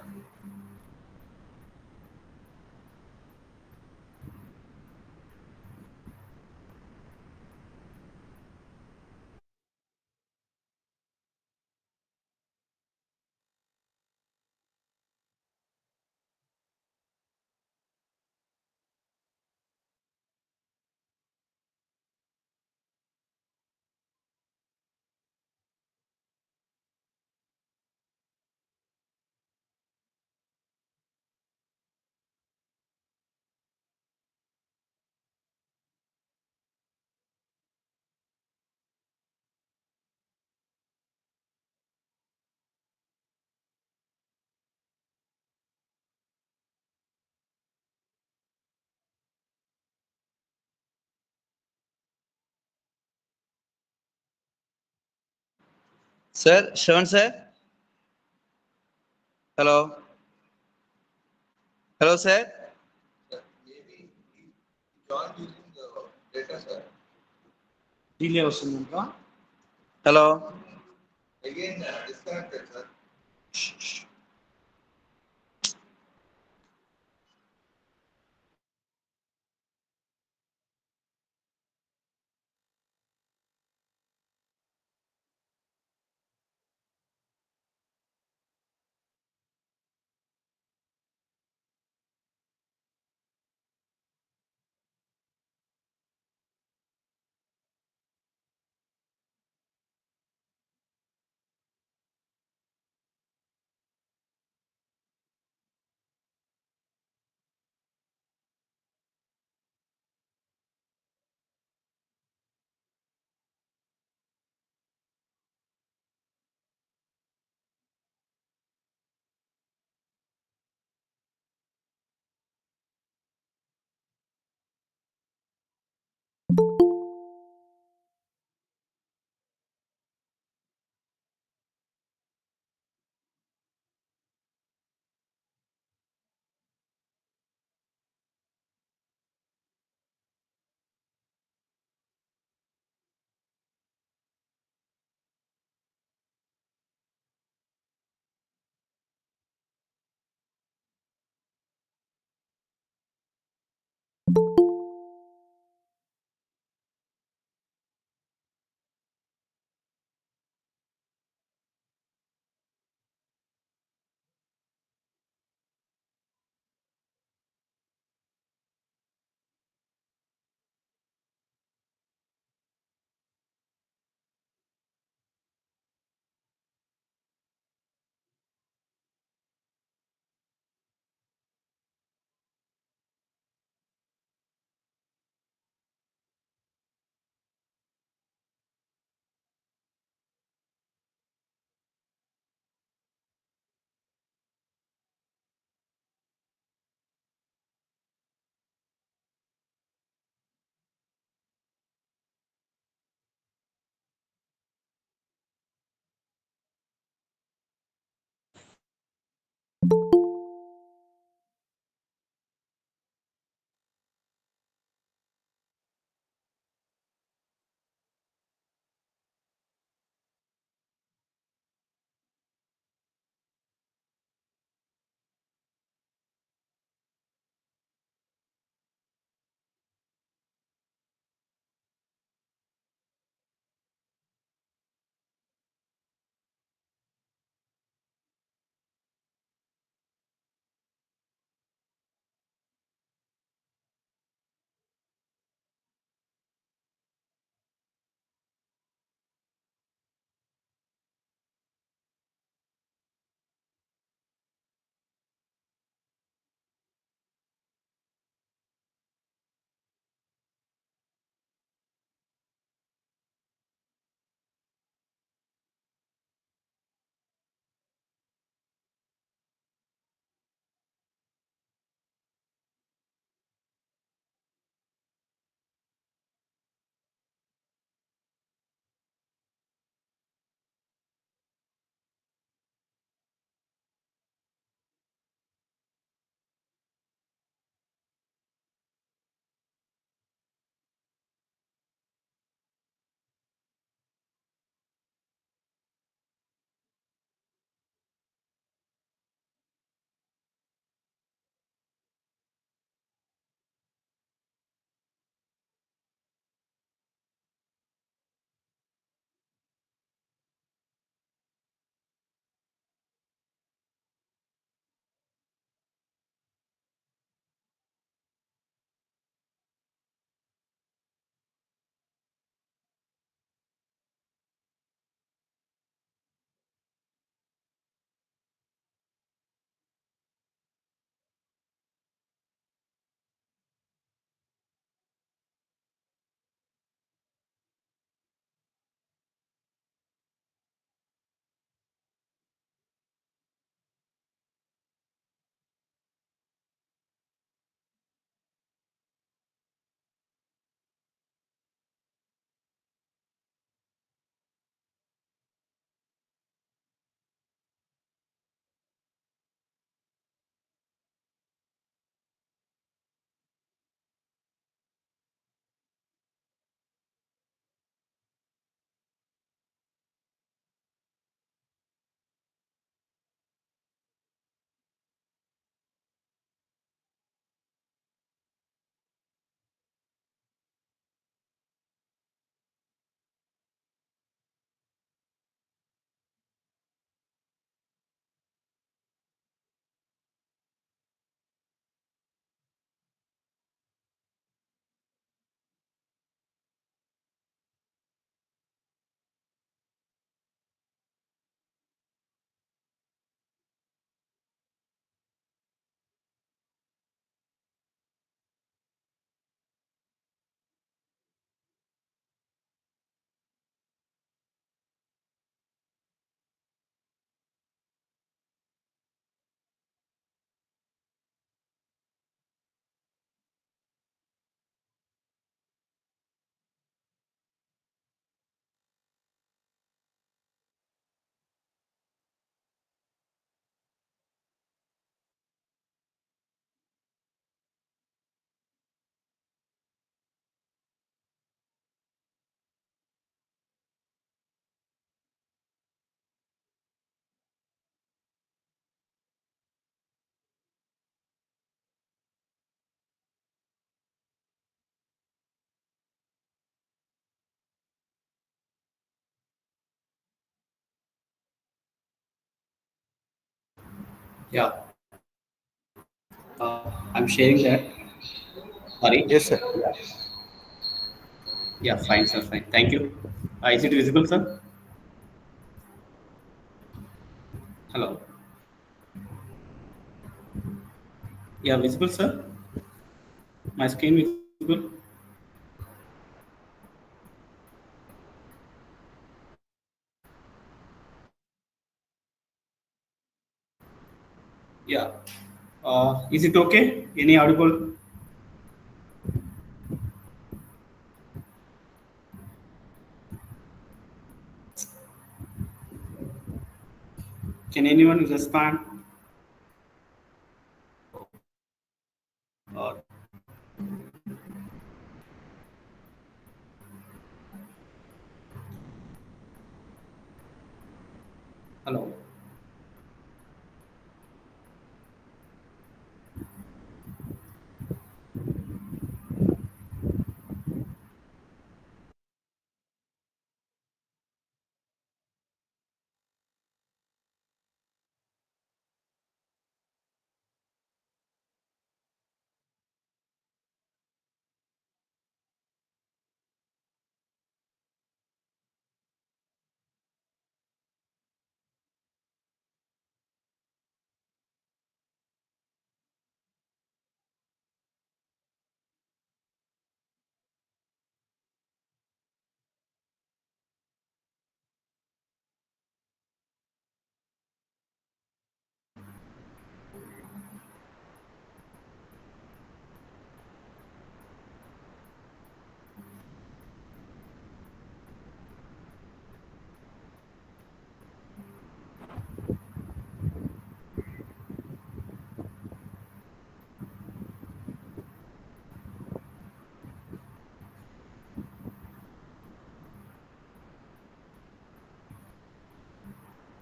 Sir, Sean, sir. Hello. Hello, sir. Delay వస్తుందంట. Hello. Yeah, I'm sharing that. Sorry. Yes, sir. Yeah, fine, sir. Fine. Thank you. Is it visible, sir? Hello. Yeah, visible, sir. My screen visible. Yeah. Is it okay? Any audible? Can anyone respond? Or hello.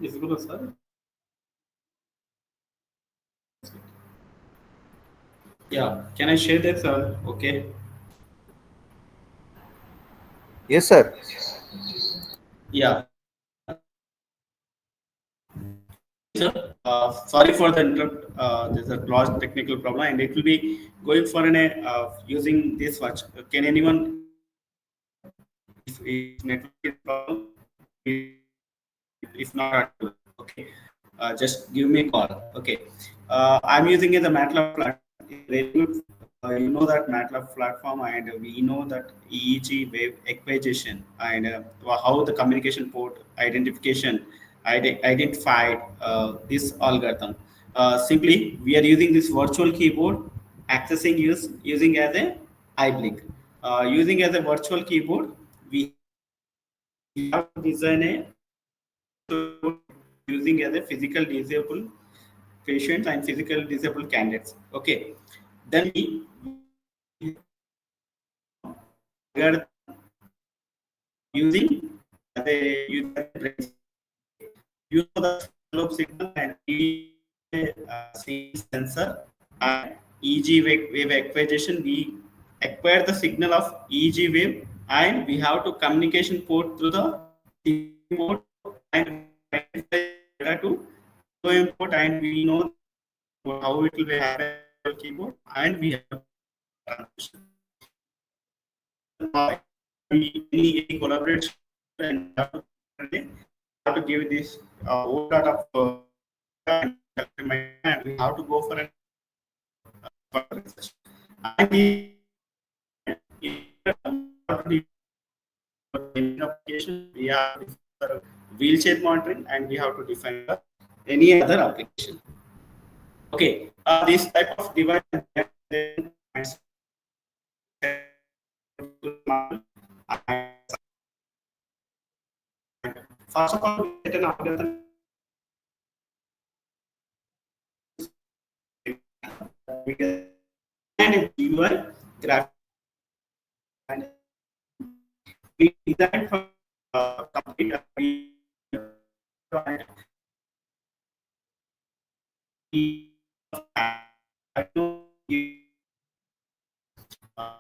Visible, sir. Yeah. Can I share that, sir? Okay. Yes, sir. Yeah. Sir, sorry for the interrupt. There's a large technical problem, and it will be going for an using this watch. Can anyone, if network is problem, if not, okay, just give me a call. Okay, I'm using the Matlab platform. It's very good. You know that Matlab platform, and we know that EEG wave acquisition and how the communication port identification identified this algorithm. Simply, we are using this virtual keyboard accessing using as a iBlink. Using as a virtual keyboard, we have to design a using as a physical disabled patients and physical disabled candidates. Okay, then we are using as a you know the slope signal and sensor and EG wave acquisition. We acquire the signal of EG wave and we have to communication port through the port and data to import, and we know how it will be happen on keyboard, and we have transition. Any collaboration and have to give this whole lot of and we have to go for an and in application we have for wheelchair monitoring and we have to define any other application. Okay, this type of device first of all, we get an algorithm and a GUI graphic, and we design for complete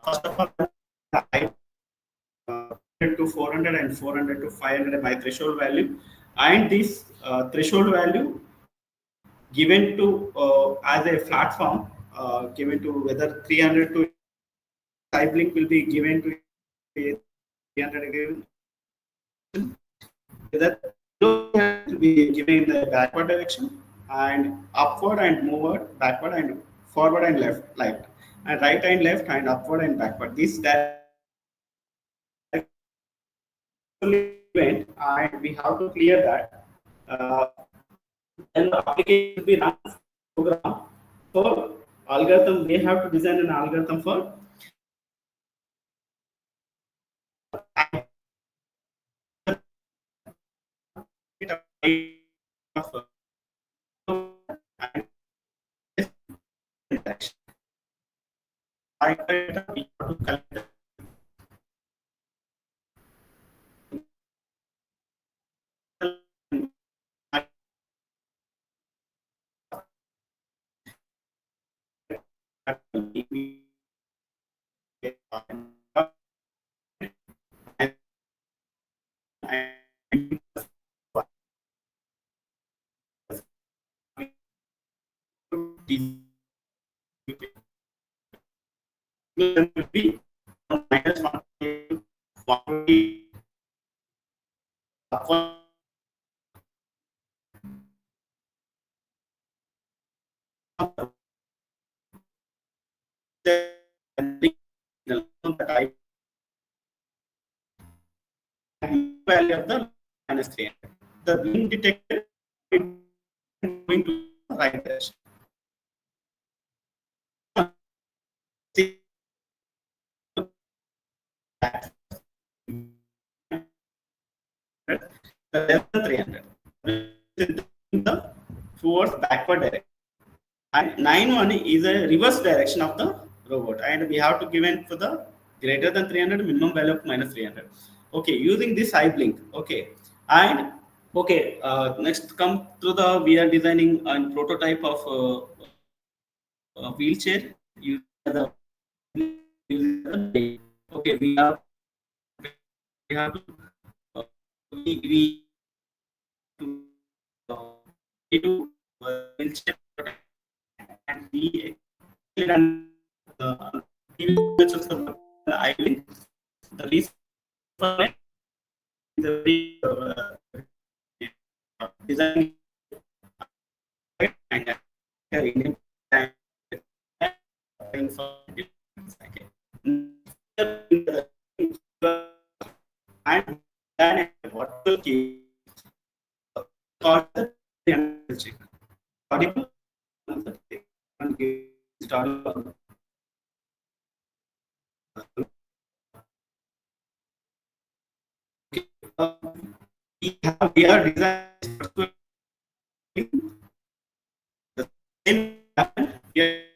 first of all, I to 400 and 400 to 500 my threshold value, and this threshold value given to as a platform, given to whether 300 to type link will be given to 300 again, whether will be given in the backward direction and upward and moveward, backward and forward and left, and right and left and upward and backward. This direction event, and we have to clear that. Then the application will be run program for algorithm. They have to design an algorithm for value of the minus 300. The being detected going to the right direction. Less than 300. The towards backward direction. And 9-1 is a reverse direction of the robot, and we have to give in for the greater than 300 minimum value of minus 300. Okay, using this eye blink. Okay, and okay, next come to the we are designing a prototype of a wheelchair using the okay, we have to we to wheelchair and we and I think the reason for it is a very design and and then what will keep the audible we are designing the same here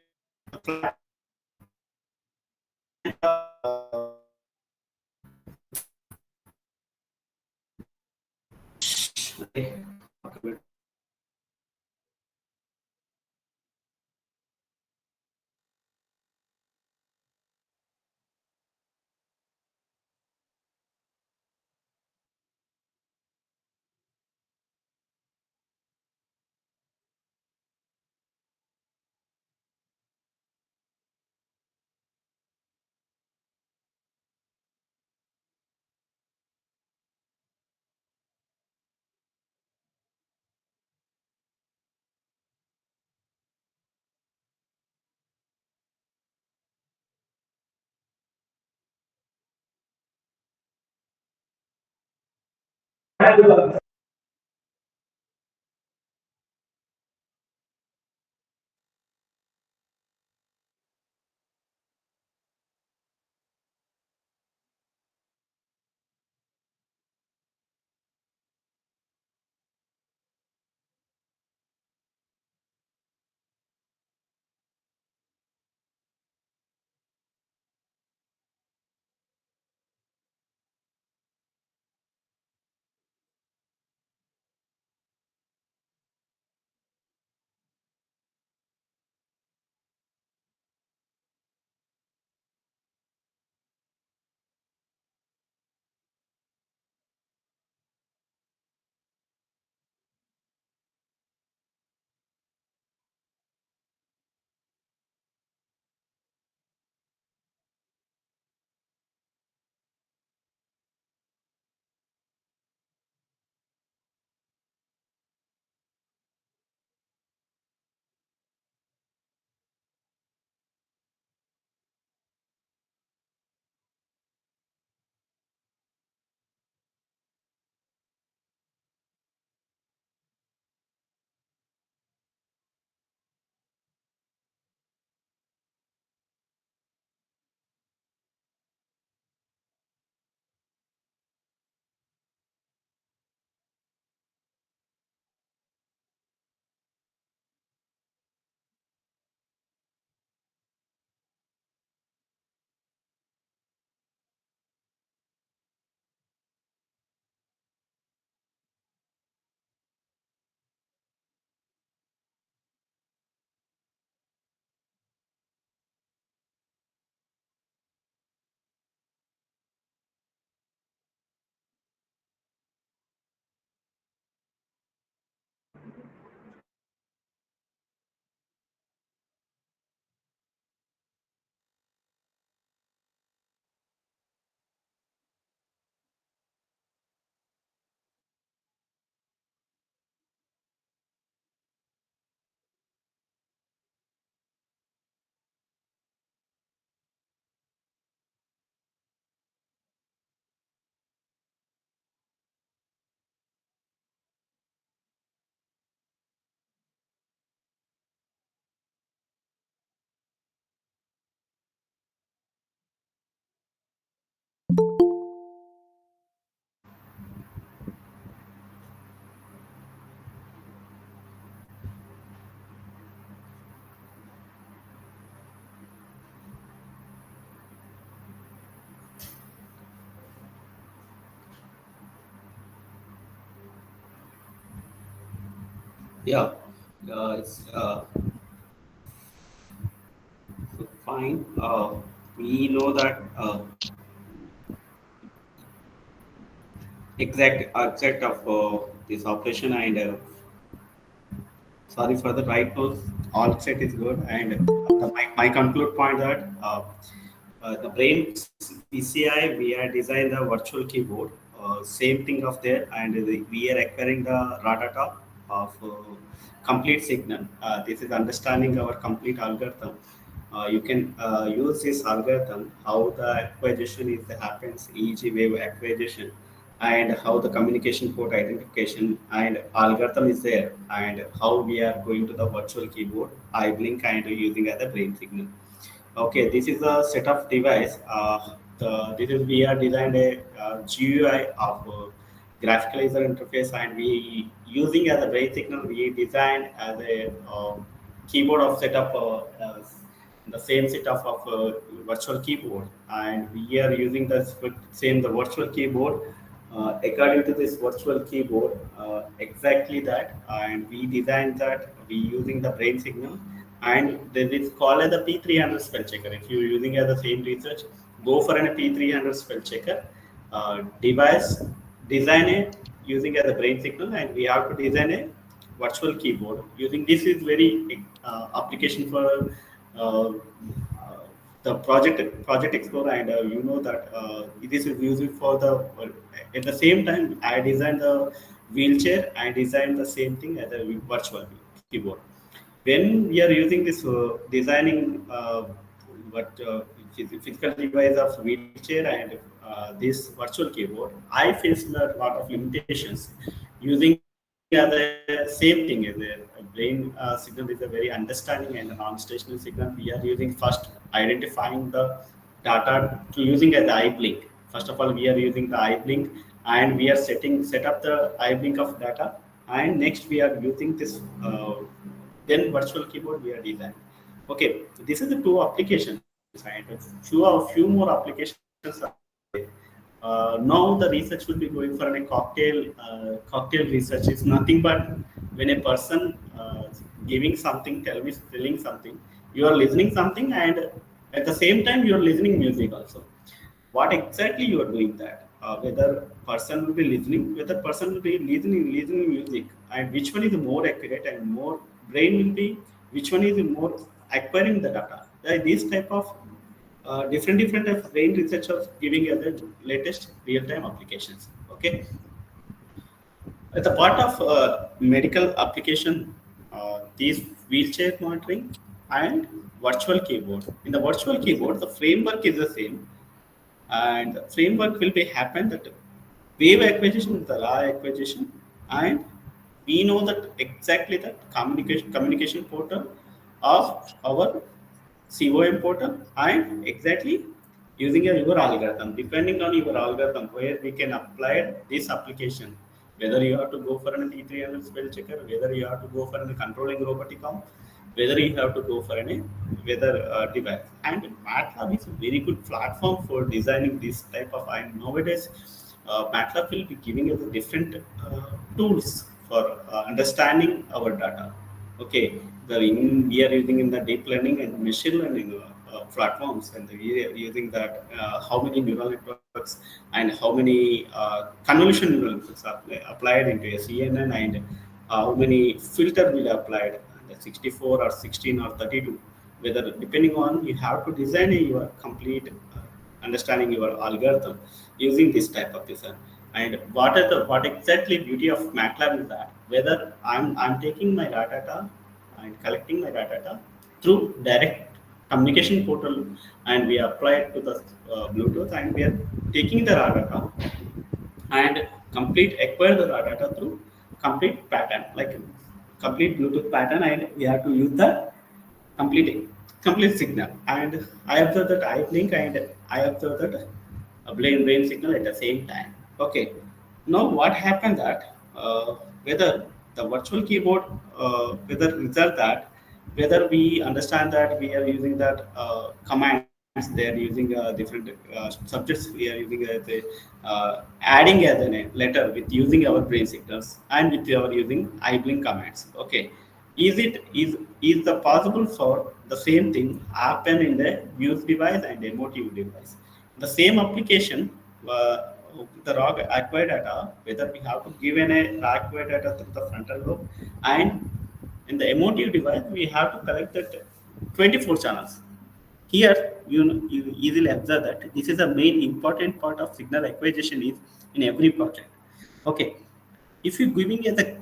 Yeah, it's so fine. We know that exact of this operation, and sorry for the right notes. All set is good, and my conclude point that the brain PCI we are designed the virtual keyboard. Same thing of there, and we are acquiring the raw data of complete signal. This is understanding our complete algorithm. You can use this algorithm how the acquisition is happens, e.g. wave acquisition, and how the communication port identification and algorithm is there, and how we are going to the virtual keyboard, I blink and using as a brain signal. Okay, this is a set of device. This is we are designed a GUI of graphical user interface, and we using as a brain signal. We designed as a keyboard of setup, the same setup of virtual keyboard, and we are using the same the virtual keyboard. According to this virtual keyboard, exactly that, and we designed that we using the brain signal, and this is called as the P300 spell checker. If you're using as the same research, go for an P300 spell checker device, design it using as a brain signal, and we have to design a virtual keyboard using this is very application for uh, the project explorer, and you know that this is used for the at the same time I designed the wheelchair, I designed the same thing as a virtual keyboard. When we are using this designing what physical device of wheelchair and this virtual keyboard, I faced a lot of limitations using as a same thing as a brain signal is a very understanding and a non-stationary signal. We are using first identifying the data to using as eye blink. First of all, we are using the eye blink, and we are set up the eye blink of data, and next we are using this then virtual keyboard we are designed. Okay, this is the two applications, and few more applications are there. Now the research will be going for a cocktail research is nothing but when a person giving something, telling something, you are listening something, and at the same time you are listening music also. What exactly you are doing that? Whether person will be listening, whether person will be listening music, and which one is more accurate and more brain will be, which one is more acquiring the data. These type of different of brain researchers giving us the latest real time applications. Okay, as a part of medical application, these wheelchair monitoring and virtual keyboard. In the virtual keyboard, the framework is the same, and the framework will be happen that wave acquisition is the raw acquisition, and we know that exactly that communication portal of our COM portal, and exactly using your algorithm. Depending on your algorithm, where we can apply this application, whether you have to go for an E300 spell checker, whether you have to go for a controlling robotic arm, whether you have to go for any weather device. And Matlab is a very good platform for designing this type of. And nowadays, Matlab will be giving us different tools for understanding our data. Okay, we are using in the deep learning and machine learning platforms, and we are using that how many neural networks and how many convolution neural networks are applied into a CNN, and how many filter will applied, the 64 or 16 or 32, whether depending on you have to design your complete understanding your algorithm using this type of design. And what exactly beauty of MATLAB is that whether I'm taking my data and collecting my data through direct communication portal, and we apply it to the Bluetooth, and we are taking the raw data and complete acquire the raw data through complete pattern, like complete Bluetooth pattern, and we have to use the complete complete signal. And I observe that I blink, and I observe that a brain signal at the same time. Okay, now what happened that whether the virtual keyboard whether result that whether we understand that we are using that command bands, they are using different subjects. We are using as a adding as a letter with using our brain signals and with our using idling commands. Okay, is the possible for the same thing happen in the use device and emotive device? The same application, uh, the raw acquired data, whether we have to give a raw acquired data through the frontal lobe, and in the emotive device we have to collect that 24 channels. Here you easily observe that this is a main important part of signal acquisition is in every project. Okay, if you giving as a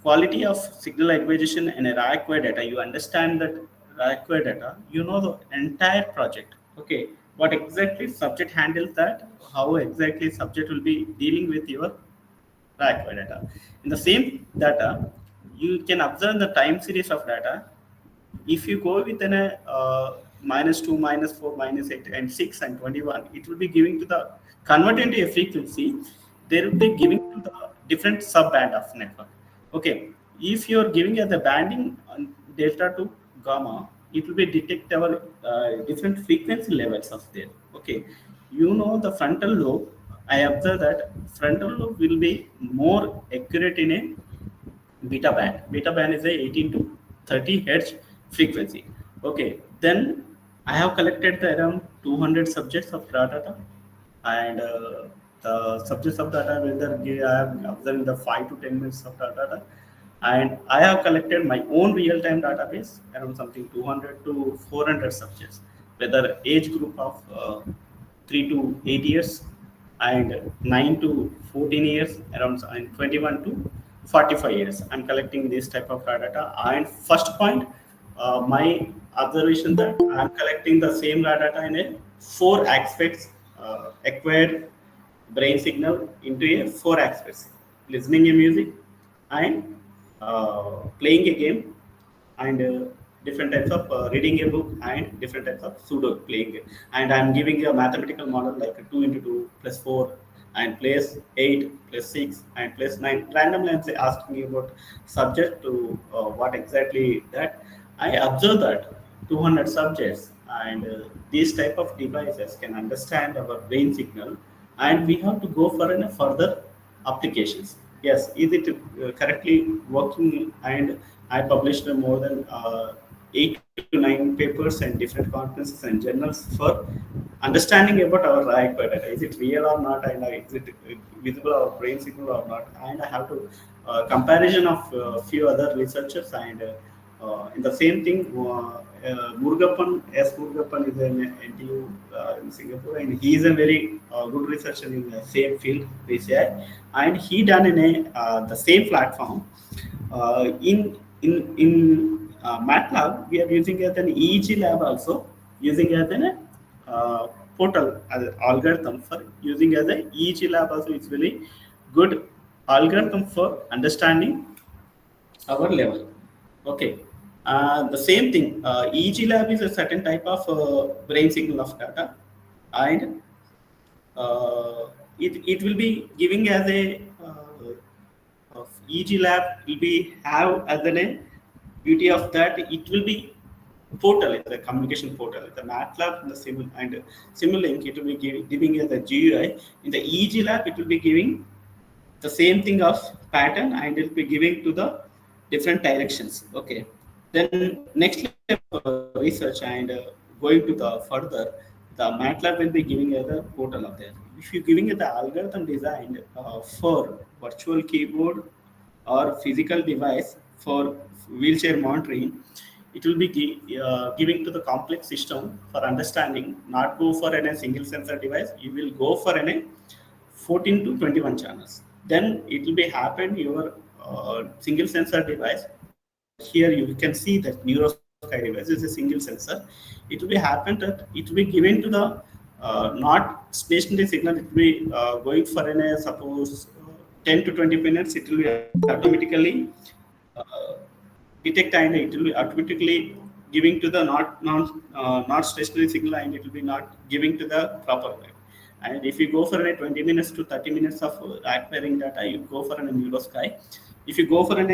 quality of signal acquisition and a raw acquired data, you understand that raw acquired data, you know the entire project. Okay, what exactly subject handles that, how exactly subject will be dealing with your raw acquired data. In the same data, you can observe the time series of data. If you go with an -2, -4, -8, and 6 and 21, it will be giving to the convert into a frequency. They will be giving to the different sub band of network. Okay, if you are giving as a banding on delta to gamma, it will be detect our different frequency levels of there. Okay, you know the frontal lobe. I observe that frontal lobe will be more accurate in a beta band. Beta band is a 18 to 30 hertz frequency. Okay, then I have collected the around 200 subjects of data, and the subjects of data whether I have observed the 5 to 10 minutes of data, and I have collected my own real-time database around something 200 to 400 subjects, whether age group of 3 to 8 years and 9 to 14 years, around and 21 to 45 years. I'm collecting this type of data. And first point, my observation that I'm collecting the same data in a four aspects, acquired brain signal into a four aspects: listening a music, and playing a game, and different types of reading a book, and different types of pseudo playing. And I'm giving a mathematical model like 2 into 2 plus 4 and plus 8 plus 6 and plus 9. Randomly I'm asking you about subject to what exactly that. I observe that 200 subjects, and these type of devices can understand our brain signal, and we have to go for a further applications. Yes, is it correctly working? And I published more than 8 to 9 papers and different conferences and journals for understanding about our right data. Is it real or not? And is it visible our brain signal or not? And I have to comparison of few other researchers, and in the same thing, Murugappan, S. Murugappan is an NTU in Singapore, and he is a very good researcher in the same field, research, and he done in the same platform. In Matlab, we are using as an EEG lab also, using as an portal as an algorithm for using as an EEG lab also. It's really good algorithm for understanding our level. Okay. The same thing. EEG lab is a certain type of brain signal of data, and it will be giving as a of EEG lab will be have as a beauty of that it will be portal, it's a communication portal. The Matlab and the Simulink, it will be giving as a GUI. In the EEG lab, it will be giving the same thing of pattern, and it will be giving to the different directions. Okay. Then next level of research, and going to the further, the Matlab will be giving as a portal of there. If you're giving it the algorithm designed for virtual keyboard or physical device for wheelchair monitoring, it will be giving to the complex system for understanding. Not go for a single sensor device. You will go for a 14 to 21 channels. Then it will be happen your single sensor device. Here you can see that NeuroSky device is a single sensor. It will be happen that it will be given to the not stationary signal. It will be going for an suppose 10 to 20 minutes. It will be automatically uh, detect, and it will be automatically giving to the not stationary signal, and it will be not giving to the proper way. And if you go for a 20 minutes to 30 minutes of acquiring data, you go for an NeuroSky. If you go for an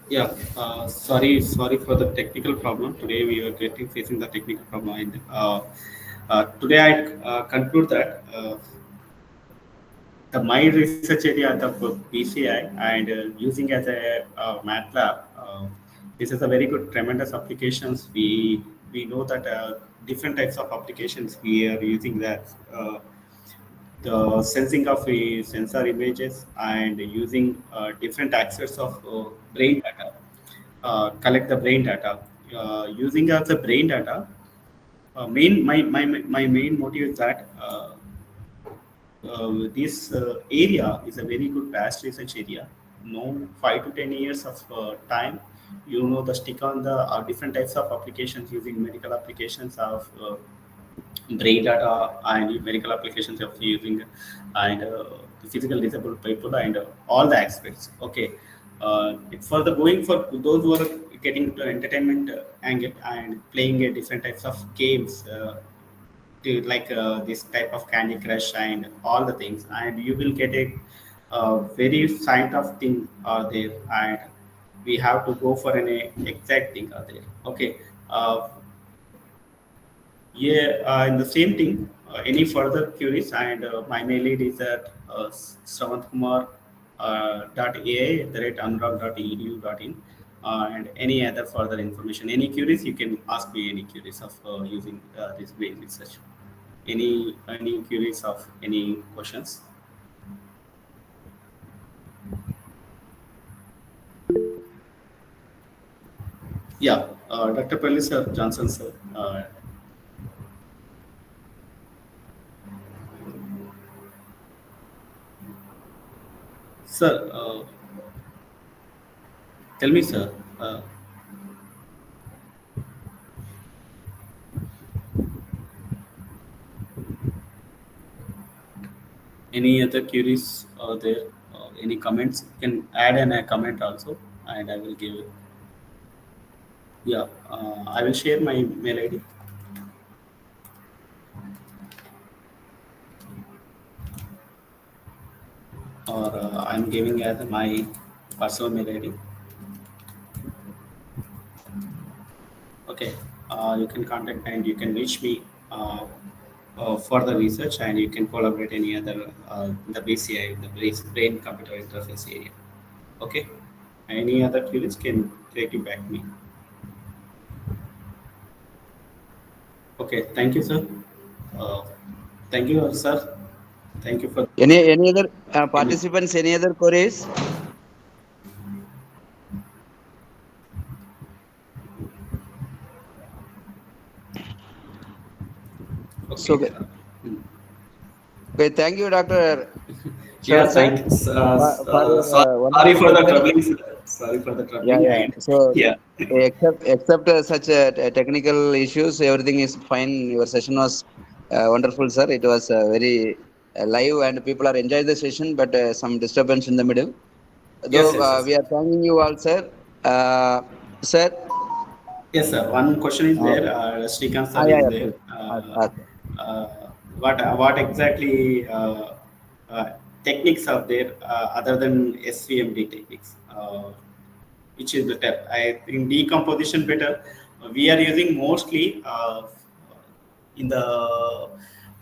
Yeah, sorry for the technical problem. Today we are facing the technical problem. And, today I conclude that the my research area at the PCI and using as a Matlab, this is a very good, tremendous applications. We know that different types of applications we are using that. The sensing of sensor images and using different access of brain data, collect the brain data. Using of the brain data, my main motive is that this area is a very good vast research area. No, 5 to 10 years of time, you know, the stick on the different types of applications using medical applications of brain data and medical applications of using and physical disabled people and all the aspects. Okay, for the going for those who are getting to entertainment angle and playing different types of games. To like this type of Candy Crush and all the things, and you will get a very kind of thing there, and we have to go for an exact thing there. Okay, uh, yeah, in the same thing. Any further queries? And my mail ID is at Sravantkumar dot AI at the rate anurag.edu.in. And any other further information, any queries, you can ask me any queries of using this way research. Any queries of any questions? Yeah, Dr. Pelli sir, Johnson sir. Sir, tell me, sir. Any other queries there? Any comments? You can add a comment also, and I will give. Yeah, I will share my mail ID, or I'm giving as my personal mail ID. Okay, you can contact and you can reach me for the research, and you can collaborate any other the BCI, the brain computer interface area. Okay, any other queries can take you back me. Okay, thank you, sir. Uh, thank you, sir. Thank you for. Any other Any, participants? Any other queries? So, okay. Hmm. okay, thank you, Dr. Yeah, Sure, sir, thanks. for your Sorry wonderful for the session. troubling, sir. Sorry for the Yeah, troubling. yeah. And So, yeah, except such technical issues, everything is fine. Your session was wonderful, sir. It was very live, and people are enjoying the session, but some disturbance in the middle. yes, Though yes, yes, we are thanking you all, sir. Sir, yes, sir. One question is uh, there. Srikanth sir yeah, is yeah, there. please. Ask. Uh, what exactly techniques are there other than SVMD techniques? Which is better? I think decomposition better. We are using mostly in the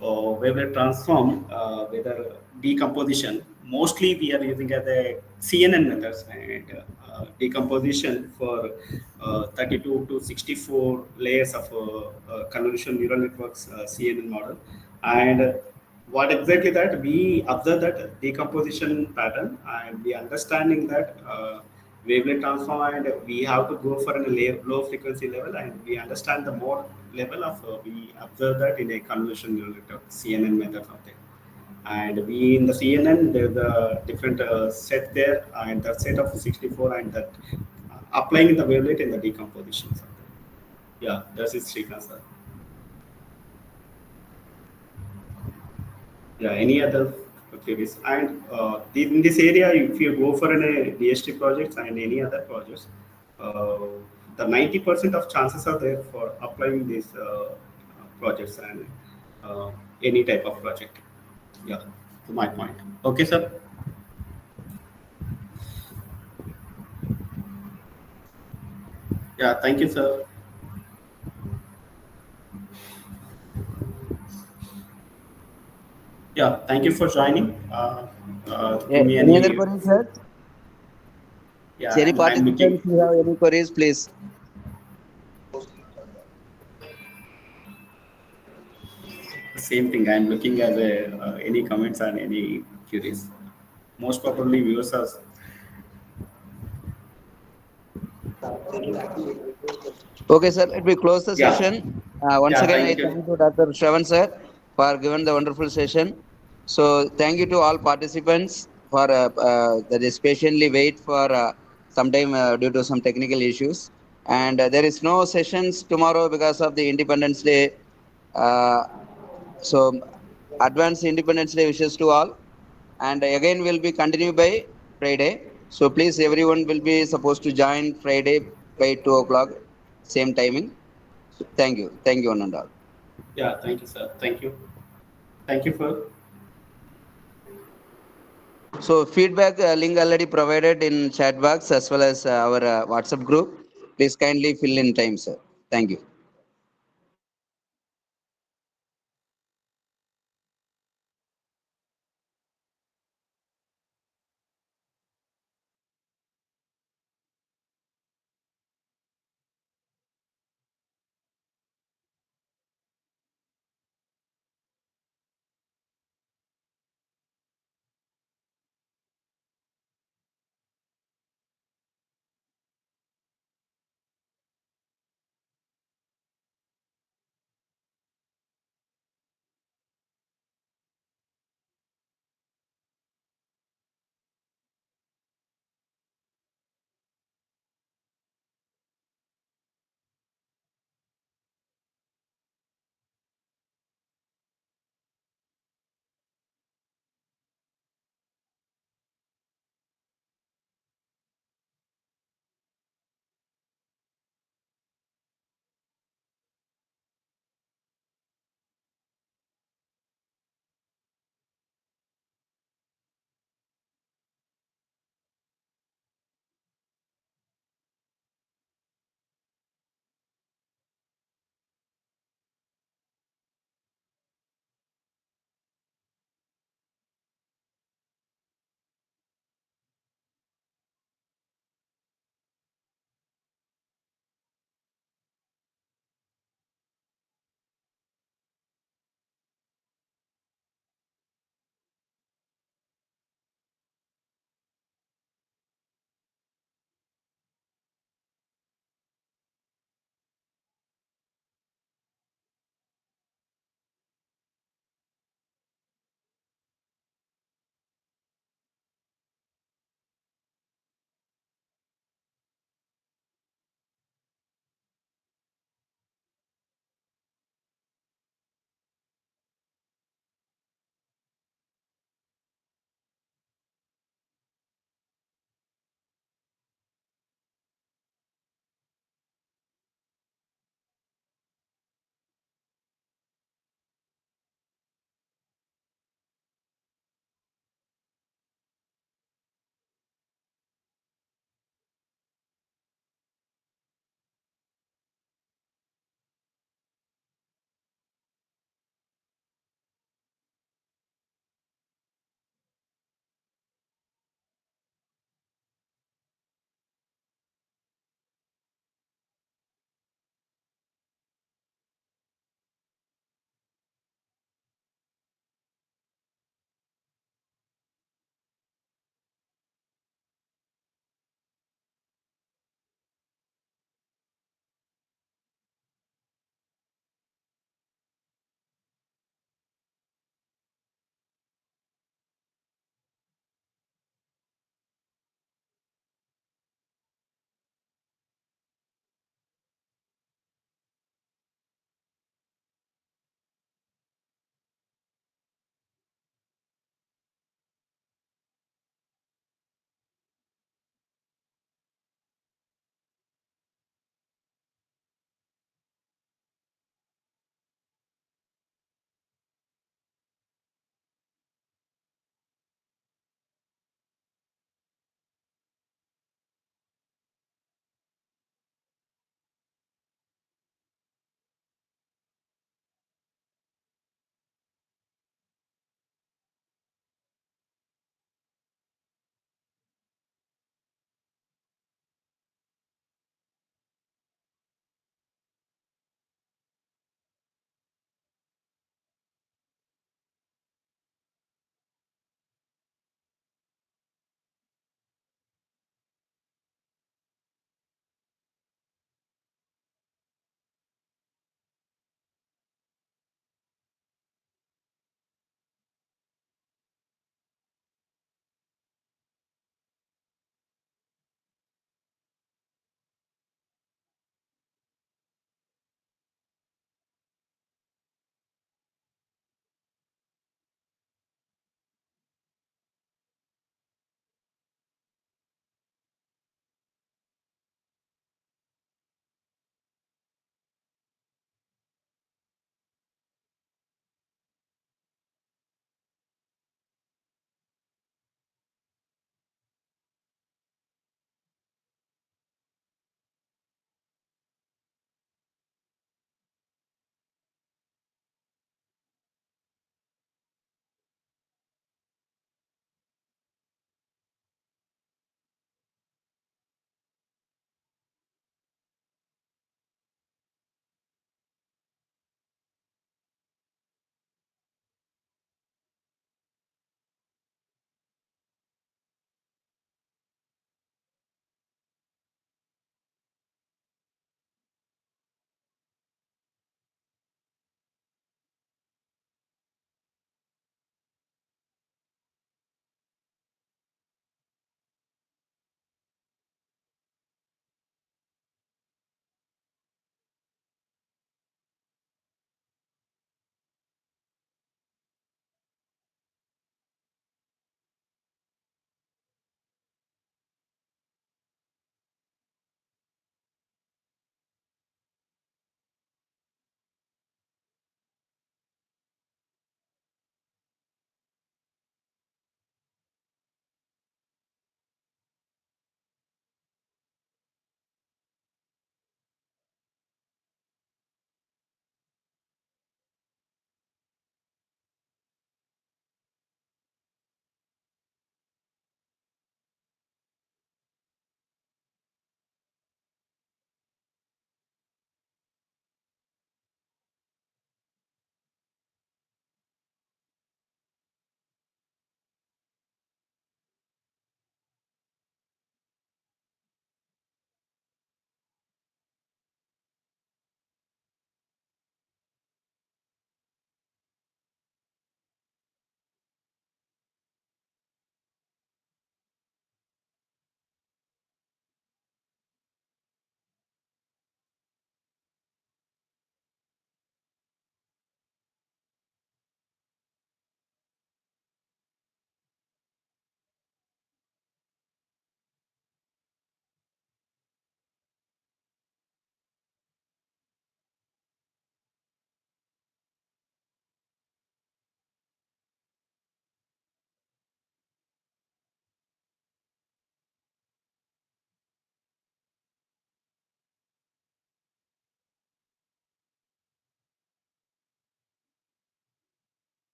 wavelet transform, whether decomposition. Mostly we are using as a CNN methods and decomposition for 32 to 64 layers of convolution neural networks CNN model. And what exactly that we observe that decomposition pattern, and we understanding that wavelet transform, and we have to go for a low frequency level, and we understand the more level of we observe that in a convolution neural network CNN method of that. And we in the CNN there's a different set there, and the set of 64, and that applying the wavelet in the decomposition. Yeah, that is Srikanth sir. Yeah, any other queries? And in this area, if you go for an DST projects and any other projects, uh, the 90% of chances are there for applying these projects and any type of project. Yeah, to my point. Okay, sir. Yeah, thank you, sir. Yeah, thank you for joining. Give me Any other any. queries, sir? Yeah, Any I'm participants looking. who have any queries, please. Same thing. I'm looking as a any comments on any queries. Most probably viewers are. Okay, sir. Let me close the Yeah, session. Once yeah. again, I Thank thank you. you, Dr. Shravan, sir, for giving the wonderful session. So, thank you to all participants for that is patiently wait for some time due to some technical issues. And there is no sessions tomorrow because of the Independence Day. Uh, so, advance Independence Day wishes to all. And again, will be continued by Friday. So, please, everyone will be supposed to join Friday by 2 o'clock, same timing. So, thank you. Thank you, one and all. Yeah, thank you, sir. Thank you. Thank you for. So, feedback link already provided in chat box as well as our WhatsApp group. Please kindly fill in time, sir. Thank you.